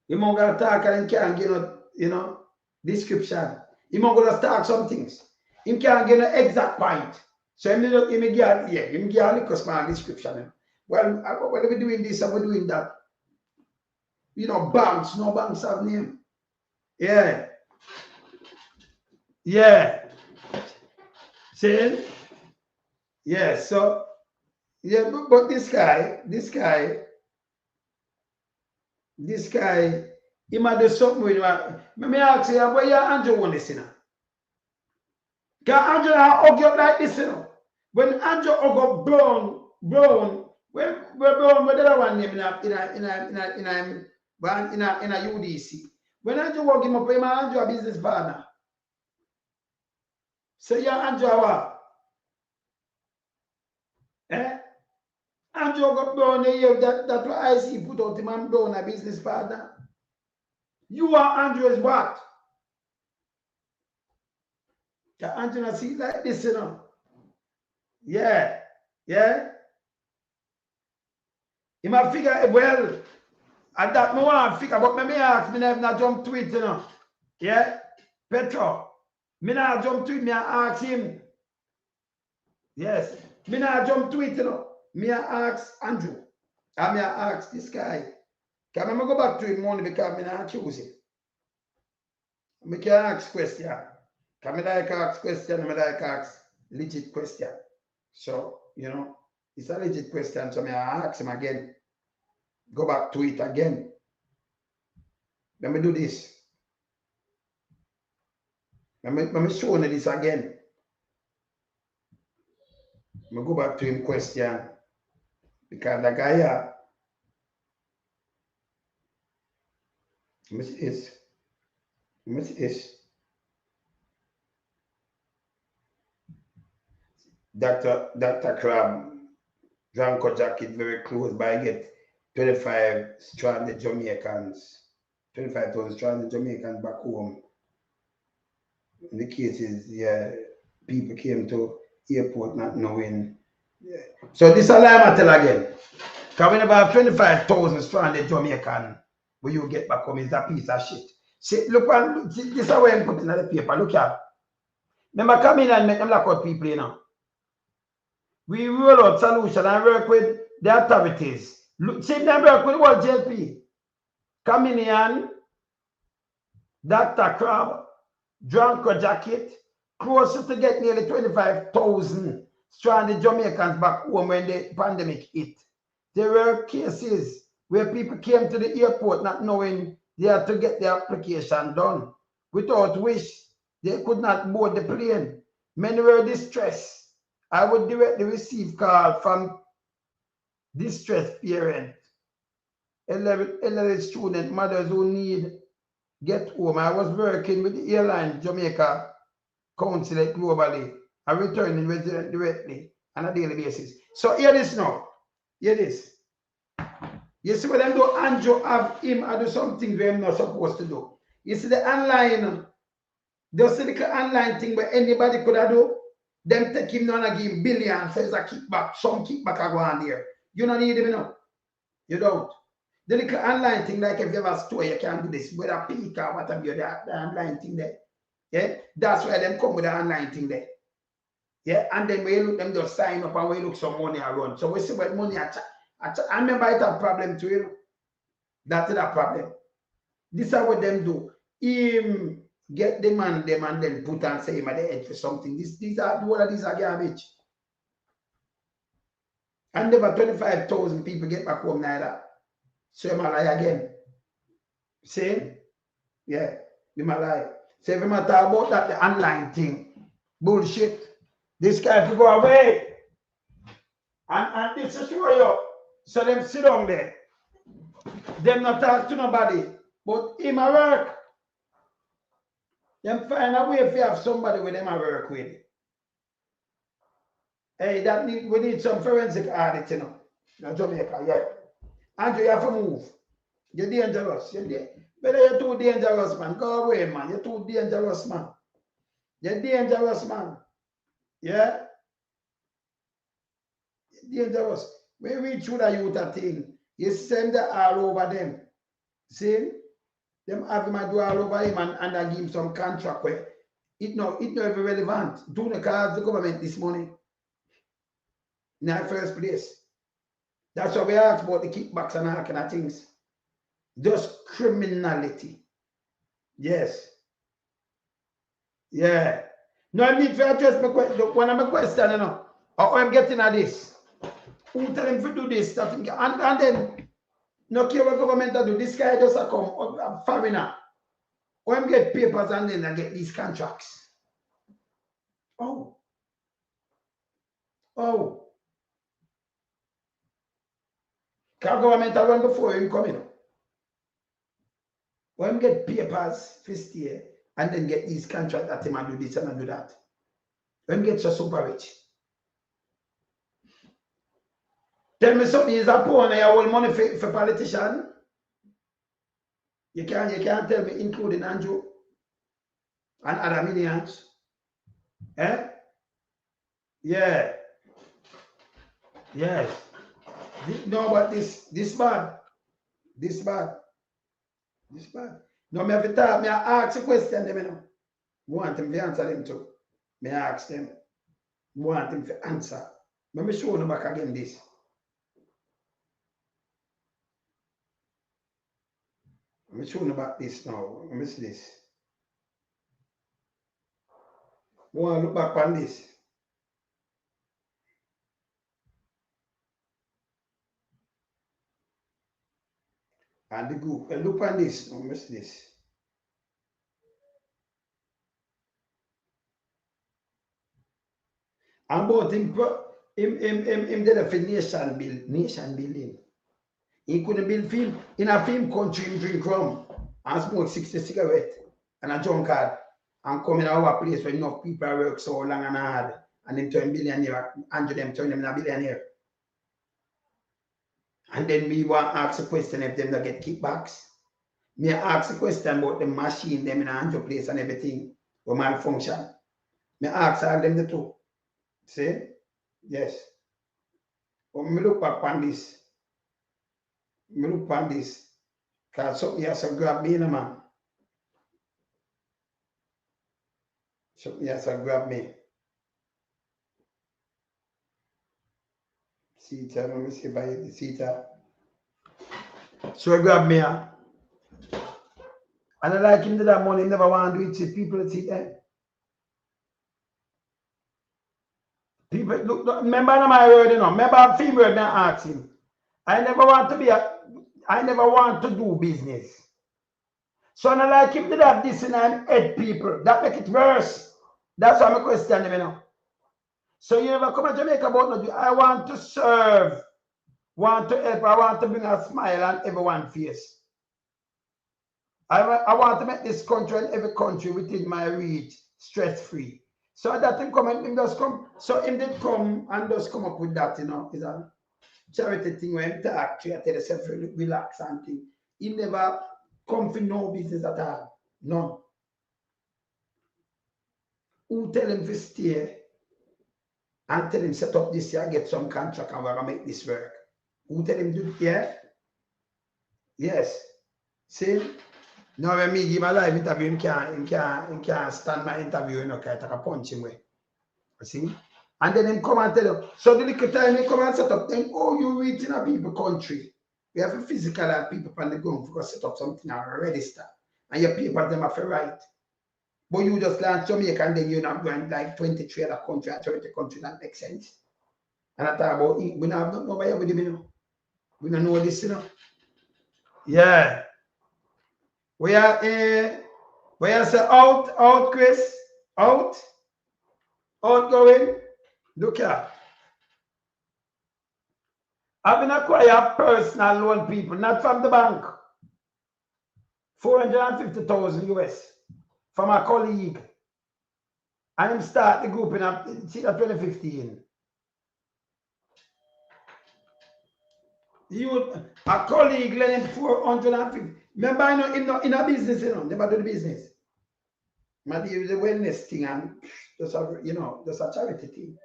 You might go to talk and can't get no, you know, description. You might go to talk some things. Him can't get no exact point. So him get a little small description. Well, what are we doing this and we're doing that? You know, banks, no banks have name. Yeah. Yeah. See? Yeah, so, yeah, but this guy, he might do something with him. Let me ask you, where your Andrew want this, you know? Can Andrew argue like this, you know? When Andrew go brown, where brown, where the other one name in a UDC. When Andrew walk him up, Andrew a business partner. So yeah, Andrew what? Eh? Andrew got brown here, that what I see put out him and brown a business partner. You are Andrew's what? Can Andrew see like this, you know? Yeah. Yeah. He might figure, well, at that me want to figure, but me ask, me not jump to it, you know. Yeah? Petro. Me not jump to it, me ask him. Yes. Me not jump to it, you know. Me ask Andrew. And me ask this guy. Can I go back to him money because me not accuse him? Me can ask question. Can me like ask question, me like ask legit question. So, you know, it's a legit question, so me ask him again. Go back to it again. Let me do this. Let me show you this again. Let me go back to him question. Because the guy here, let me see this. Let me see this. Dr. Crab, Dranko jacket very close, but I get 25 stranded Jamaicans, 25,000 stranded Jamaicans back home. In the cases, yeah, people came to airport not knowing. Yeah. So this alarm I tell again. Coming about 25,000 stranded Jamaican, when you get back home is a piece of shit. See, look, this is how I'm putting on the paper. Look at. Remember, come in and make them lock out people, you know. We roll out solution and work with the authorities. Look, see them work with what JP. Come in here and Dr. Crab, Dranko jacket, closer to get nearly 25,000 stranded Jamaicans back home when the pandemic hit. There were cases where people came to the airport not knowing they had to get their application done. Without which, they could not board the plane. Many were distressed. I would directly receive calls from distressed parents, 11 student mothers who need get home. I was working with the airline Jamaica consulate globally and returning resident directly on a daily basis. So hear this now. Hear this. You see what them do? Andrew have him I do something where I'm not supposed to do. You see the online, just the online thing where anybody could have do. Them take him down and give him billions, says a kickback, some kickback are going there. You don't need him, you know. You don't. The little online thing, like if you have a store, you can do this, whether peak or whatever, the online thing there. Yeah, that's why them come with the online thing there. Yeah, and then when you look, them just sign up and when you look some money around. So we see what money I remember it's a problem too, you know. That's a problem. This is what them do. Get the man them and then put and say him at the edge for something. These are garbage. And never 25,000 people get back home neither. So I'm a lie again. See? Yeah, I'm a lie. So if I'm talk about that, the online thing, bullshit. This guy to go away. And this is show you. So them sit down there. Them not talk to nobody. But him a work. Them find a way if you have somebody with them a work with. Hey, we need some forensic audit, you know. In Jamaica, yeah. Andrew, you have to move. You're dangerous. Better you're too dangerous, man. Go away, man. You're too dangerous, man. You're dangerous, man. Yeah? You're dangerous. We reach through the youth a thing. You send it all over them. See? Them have him do all over him and I give him some contract where it not even relevant. Do the cause the government this money. In the first place. That's why we ask about the kickbacks and all kind of things. Just criminality. Yes. Yeah. No, I need to address one of my questions, you know. How I'm getting at this. Who tell him to do this stuff? And then, no care what government do. This guy just come, a foreigner. Or I'm get papers and then I get these contracts. Oh. Oh. Because government I run before him coming. When get papers first year and then get these contracts that him and do this and do that. When get so super rich. Tell me something is a poor and you hold money for politician. You can't tell me, including Andrew and other millions. Eh? Yeah. Yes. No, but this bad. This bad. This bad. No, me have to talk. Me ask a question them, you know. Want him to answer them too. Me ask them. Want him to answer. Let me show you back again this. Let me show you about this now. Let me see this. Want to look back on this. And the group. Look on this. Let me see this. And about him did a nation building. He couldn't build film. In a film country, he drink rum and smoke 60 cigarettes and a drunkard and come in our place where enough people work so long and hard and them turn billionaire, and them turn them a billionaire. And then me want to ask a question if them don't get kickbacks. Me ask a question about the machine, them in a 100 place and everything will malfunction. Me ask all them the two. See? Yes. But me look back on this. Me look on this. Because something has to grab me, man. Something has to grab me. See it, let me see if I see it. So I grab me. And I like him to that money, never want to do it. See people see that. People look, remember my word, you know. Remember a few words I asked him. I never want to do business. So I like him to have this and head people. That make it worse. That's why I'm questioning him, you know. So you never come to Jamaica about no. I want to serve, want to help, I want to bring a smile on everyone's face. I want to make this country and every country within my reach stress-free. So that him come and him just come. So him did come and just come up with that, you know. It's a charity thing where him talk to you, tell yourself relax and thing. He never come for no business at all. None. Who tell him to stay and tell him set up this year, get some contract and we're gonna make this work? Who tell him do it? Yeah? Yes. See? Now when me give a live interview, him can't stand my interview, you know, because I can punch him away. See? And then him come and tell you, so the little time he come and set up, then oh, you reach in a people country. We have a physical and people on the ground for set up something and register. And your people them have to write. But you just land Jamaica and then you're not going like 23 other countries and 30 countries. That makes sense. And I thought about it. We don't have nobody with him, you know. We don't know this, you know. Yeah. We are say out, Chris. Outgoing. Look here. I've been acquired personal loan people, not from the bank. 450,000 US from a colleague. And him start the group in 2015. A colleague lend him 450. Remember, I know him not in a business, you know, never do the business. But he was a wellness thing and just a, you know, just a charity thing.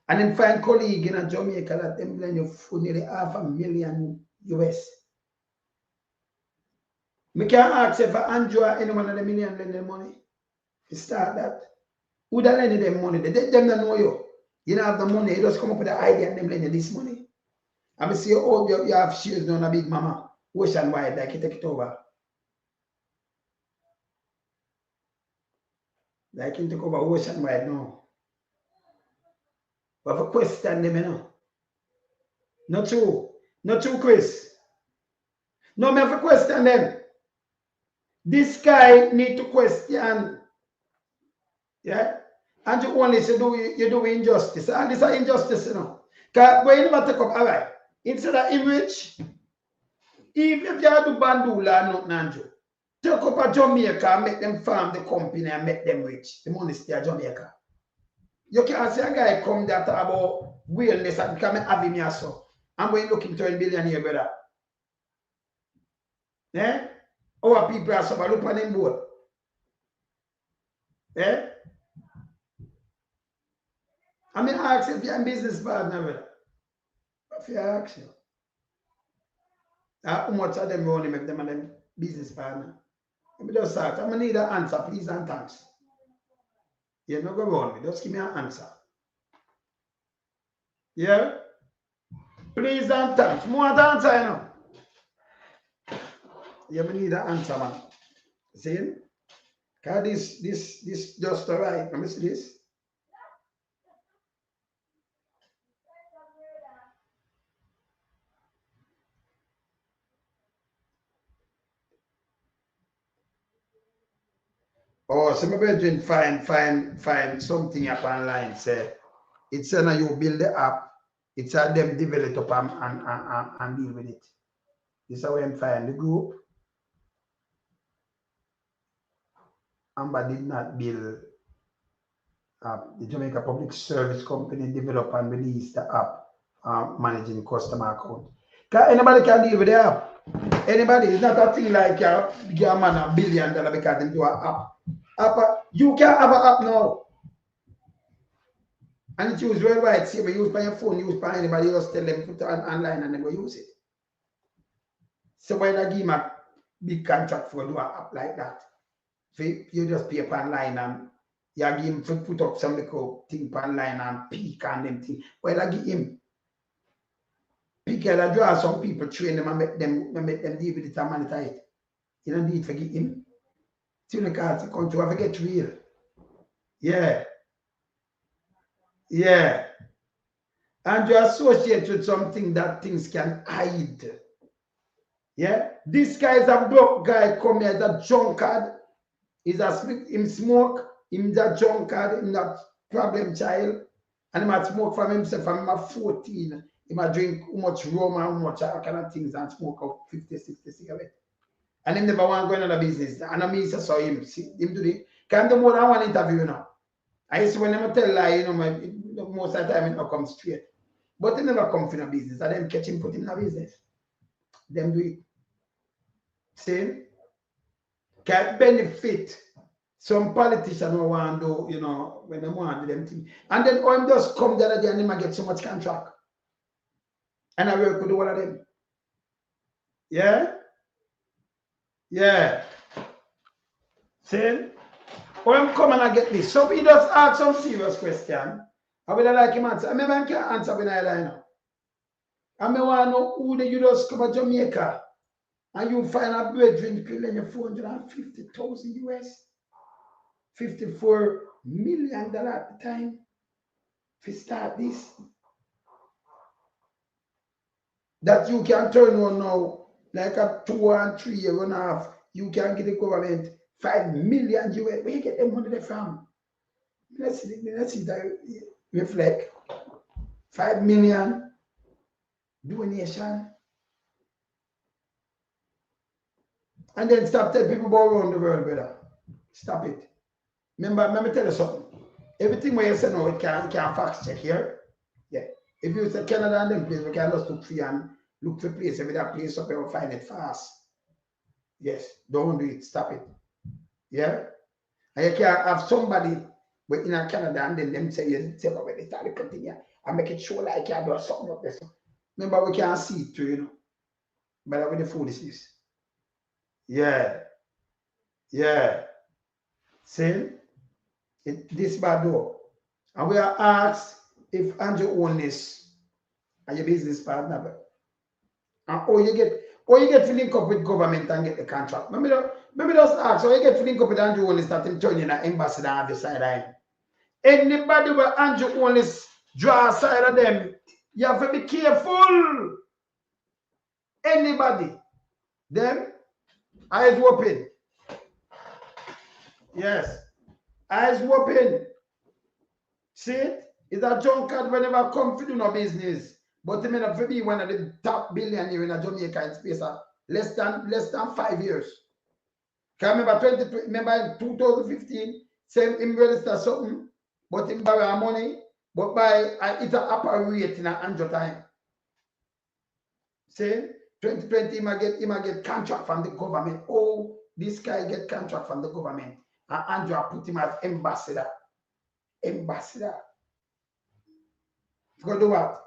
And then find colleague in Jamaica that them lend you for nearly $500,000 US. Me can ask if Andrew or anyone of the million lend them money. To start that. Who da lend them money? They them don't know you. You don't have the money, you just come up with the idea and them lend you this money. I see you have shares down a big mama, ocean wide, like you take it over. Like you take over ocean wide now. But for question them, you know. Not true. Not true, Chris. No, me have to question them. This guy need to question. Yeah? And you only say you do injustice. And this is injustice, you know. Because when you never take up, all right, instead of him rich, even if you do bandula and nothing, take up a Jamaica and make them farm the company and make them rich. The money stay at Jamaica. You can't see a guy come there about wellness and become having me so. I'm going looking to a billionaire, brother. Eh? Our people are so look on them board. Eh? I mean, ask if you're a business partner, brother. If you ask you. How much of them only make them and them business partner? Let me just start. I'm going to need an answer, please and thanks. You're not going to run me. Just give me an answer. Yeah? Please and thanks. More answer, you know. You may need an answer, man. See? Because this just right. Let me see this. Oh, so my brethren find something up online. Say it's a you build the app. It's a them develop and deal with it. This is how I find the group. Amber did not build the Jamaica Public Service Company develop and release the app managing customer account. Because anybody can deal with the app. Anybody, it's not a thing like give a man $1 billion because they do an app. You can have an app now. And it's used worldwide. See, we use by your phone, use by anybody, just tell them put it online and then we use it. So why not give him a big contract for do an app like that? So you just pay up online and you give him to put up some little thing online and peak and them thing. Why not give him? Because I draw some people, train them and make them deal with it and monetize it. You don't need to forget him. See the cards, the country have to get real. Yeah. Yeah. And you associate with something that things can hide. Yeah. This guy is a broke guy, come here as a drunkard. He's a him smoke, him a drunkard, him a problem child. And he might smoke from himself from him 14. He might drink how much rum and how much all kind of things and smoke out 50, 60 cigarettes. And him never want to go into the business. And I mean, saw him, see him do the can do more than one interview now. I used to when I tell lie, most of the time it not come straight. But they never come from the business. And them catch him, put him in the business. Them do it. See? Can benefit some politician who want to do, when they want to do them things. And then him just come the other day and him get so much contract. And I work with all of them. Yeah? Yeah. See? Or I'm coming and get this. So he just ask some serious question. I would like him answer. I mean, I can't answer when I lie now. I mean, want to know who you just come to Jamaica and you find a brethren killing you 450,000 US. $54 million at the time to start this. That you can turn on now, like a 2 and 3 year and a half, you can get the government $5 million US. Where you get the money from? Let's see that reflect. 5 million donation. And then stop telling people go around the world, brother. Stop it. Remember, let me tell you something. Everything where you say no, it can fact check here. Yeah. If you say Canada and them place, we can just look for and look for place. If that place up, you'll find it fast. Yes. Don't do it. Stop it. Yeah. And you can have somebody in Canada and then them say you take away the start continue and make it show like you do something up there. Remember, we can't see it too, you know. But that's what the foolishness. Yeah. Yeah. See? This bad door. And we are asked if Andrew Holness are your business partner. And you get to link up with government and get the contract. Maybe just ask, so you get to link up with Andrew Holness that him turn in an ambassador on the side of him. Anybody where Andrew Holness draw side of them, you have to be careful. Anybody. Them, eyes open. Yes. Eyes open. See it? It's a drunkard whenever come to do no business. But he may not be one of the top billionaires in Jamaica in space of less than 5 years. Can remember in 2015, same him register something, but him borrow money, but by it's an upper rate in a 100 time. See? 2020 he might get contract from the government. Oh, this guy get contract from the government. And Andrew put him as ambassador. Ambassador. Go do what?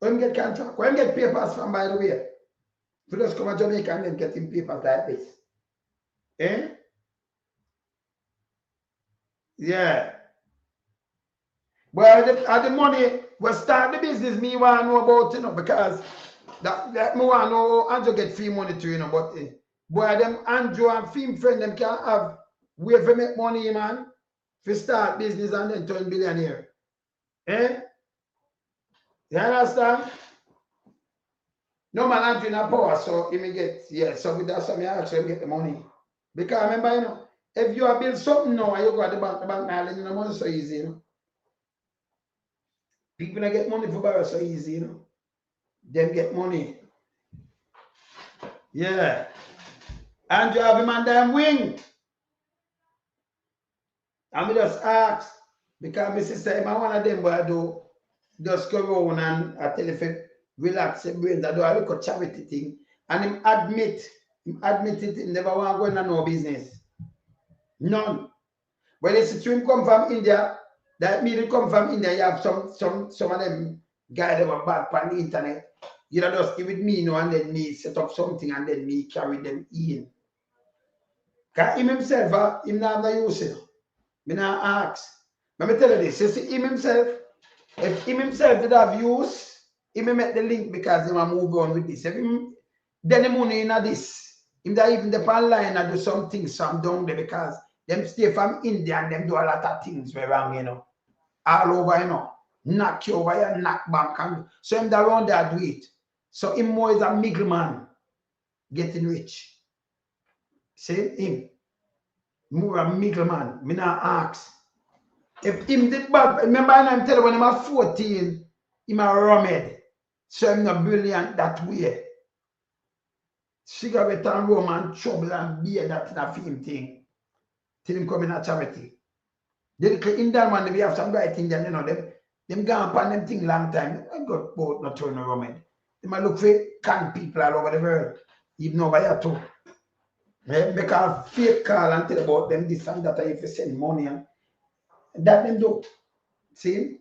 When get contract, when get papers from, by the way, to just come to Jamaica and then get him papers like this. Eh? Yeah. Well, the money will start the business, me want to know about, you know, because that me want to know Andrew get free money too, you know, but boy, them Andrew and film friend, them can have way to make money, man, to start business and then turn billionaire. Eh? You understand? No man Andrew in a power, so he may get, yeah, so with that, so me actually get the money. Because remember, you know, if you have built something now and you go to the bank now, then the money so easy, you know. People that get money for borrow so easy, you know. Them get money. Yeah. And you have him on them wing. And we just ask, because my sister, I'm one of them, but I do just go around and I tell you, relax your brains. I do a little charity thing. And him admit it, he never want to go into no business. None. When you see him come from India, that mean he come from India, you have some of them guys that were back on the internet. You know, just give it me, you know, and then me set up something and then me carry them in. Because him himself, him not have no use, you know. Me not ask. Let me tell you this, you see him himself, if him himself did have use, he may make the link because he will move on with this. If him, then the money in this, him that even the online and do some things from down there because them stay from India and them do a lot of things where wrong, you know. All over, you know. Knock you over here, knock back. And so him that around there do it. So him more is a middleman getting rich. See him. More a middleman. Me not ask. If him did bad, remember I'm telling you when I'm 14, him a rummed. So I'm not brilliant that way. Cigarette and rum and trouble and beer that in a film thing. Till him come in a charity. The Indian man, we have some bright Indian, you know, them gone upon them thing long time. I got both not turn around. They might look for can people all over the world, even over here too. Because fake call and tell about them this and that, if you send money and that them do. See?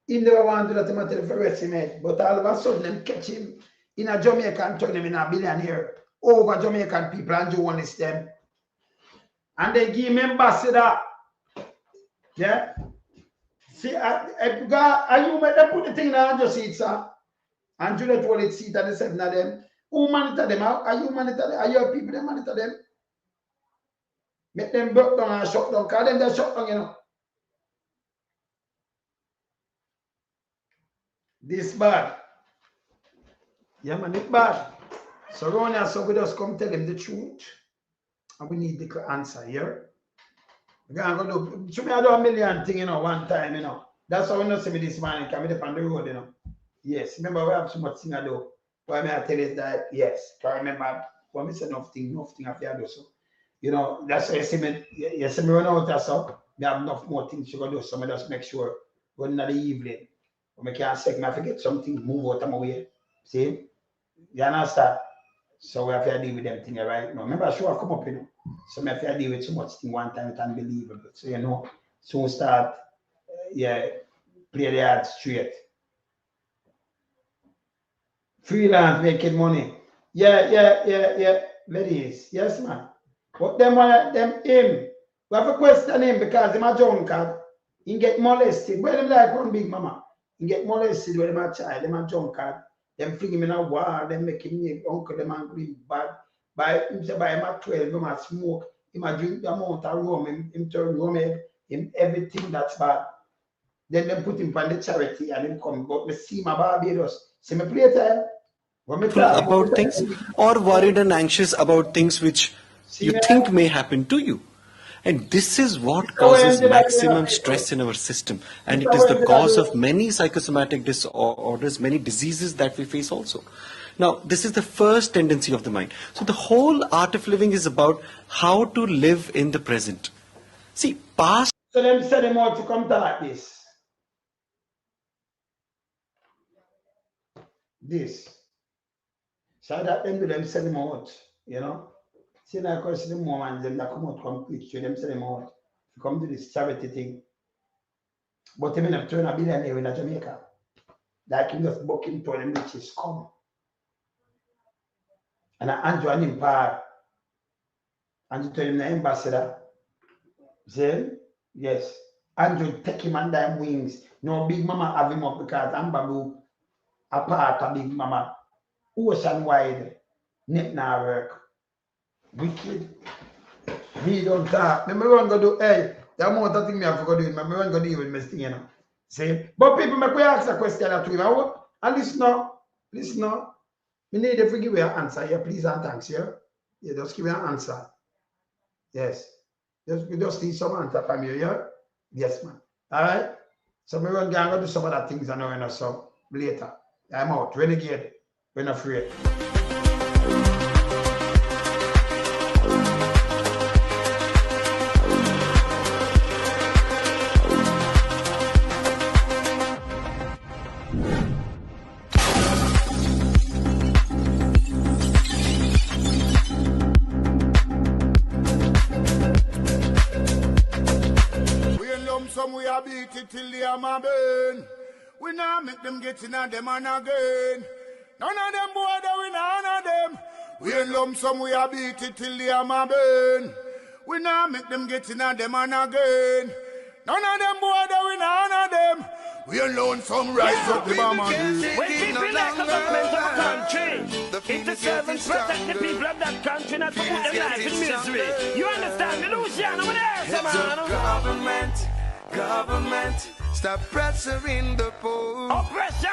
He never want to do that, he might tell for rest him head. But all of a sudden, them catch him in a Jamaica and turn him in a billionaire over Jamaican people and do one is them. And they give him ambassador. Yeah? See, are you make them put the thing in Andrew seat, sir? Andrew let all it seat and the seven of them. Who monitor them? Are you monitor them? Are your people that monitor them? Make them broke down and shut down. Because them just shut down, you know. This bad. Yeah, man, it's bad. So around here, so we just come tell them the truth. And we need the answer here. We're going to do, should me do a million things, you know, one time, you know. That's how we not see me this morning, coming up on the road, you know. Yes, remember we have so much thing I do. Why may I tell you that? Yes. Because remember, when we say enough thing I have to do so. You know, that's why you see me run out of so. We have enough more things to go do. So I just make sure when in the evening, when I can't say, I forget something, move out of my way. See? You understand? So we have to deal with them things right now. Remember, sure, I come up, you know. So I have to deal with so much thing one time, it's unbelievable. So, you know, soon start, play the hard straight. Freelance, making money. Yeah. Ladies, yes, man. But them him. We have to question him because him a drunkard. He get molested. Where them like one big mama? He get molested when him a child, them a drunkard. Them fling him in a war, them make him uncle, them angry bad. By him say by him at 12, him a smoke, him a drink the amount of rum, him turn rum head, him everything that's bad. Then them put him on the charity and him come. But me see my Barbados. See me play time. About things or worried and anxious about things which you think may happen to you. And this is what causes maximum stress in our system. And it is the cause of many psychosomatic disorders, many diseases that we face also. Now, this is the first tendency of the mind. So the whole art of living is about how to live in the present. See, past... So them set them out to come to like this. This. So that them do them send them out, you know. See now of course the moment them that come out come preach to them send them out. To come to this charity thing. But them have turned a billionaire in Jamaica. Like him just book him to them riches come. And Andrew and him part. And you tell him the ambassador. See? Yes. Andrew take him under them wings. No big mama have him up because Ambabu a part of big mama. Ocean wide, net now work. Wicked. Me don't talk. Me run go do, hey, the amount of thing me have to go do, me run go deal with me thing, you know. See? But people make we ask a question to you. And listen now. Me need to give you an answer here, please and thanks, yeah? Yeah, just give me an answer. Yes. We just need some answer from you, yeah? Yes, man. Alright? So me run go do some other things I know, you know, so later. I'm out. Renegade. We're not afraid. We in lump sum, we a beat it till the hammer burn. We now make them get in and them and again. None of them boy that we none of them. We in lump sum, we a beat it till the hammer burn. We now make them get in and them and again. None of them boy that we none of them. We alone some rise up the bomber. When people like the government of a country, if the servants protect the people of that country, not to put their life in misery. You understand me, Lucian? Over there, man. Government, stop pressuring the poor. Oppression.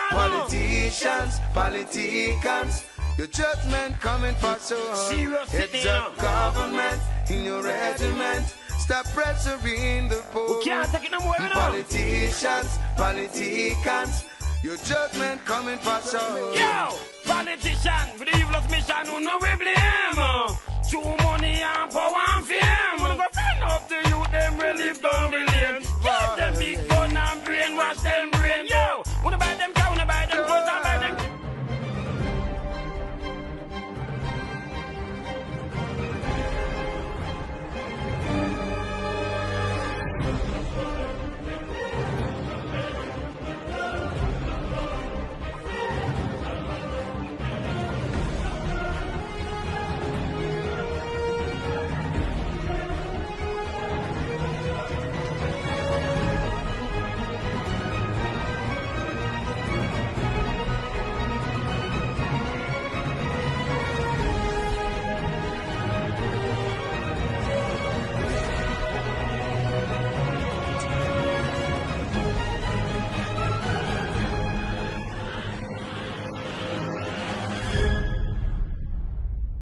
Politicians, your judgment coming for sure. Serious It's a government in your regiment. Stop pressuring the poor. We can't take it no more, you know. Politicians, your judgment coming for sure. Yo, politician, for the evil's mission, who no we blame. True money and power and fame. We go find up the youth, them relieve down the lane.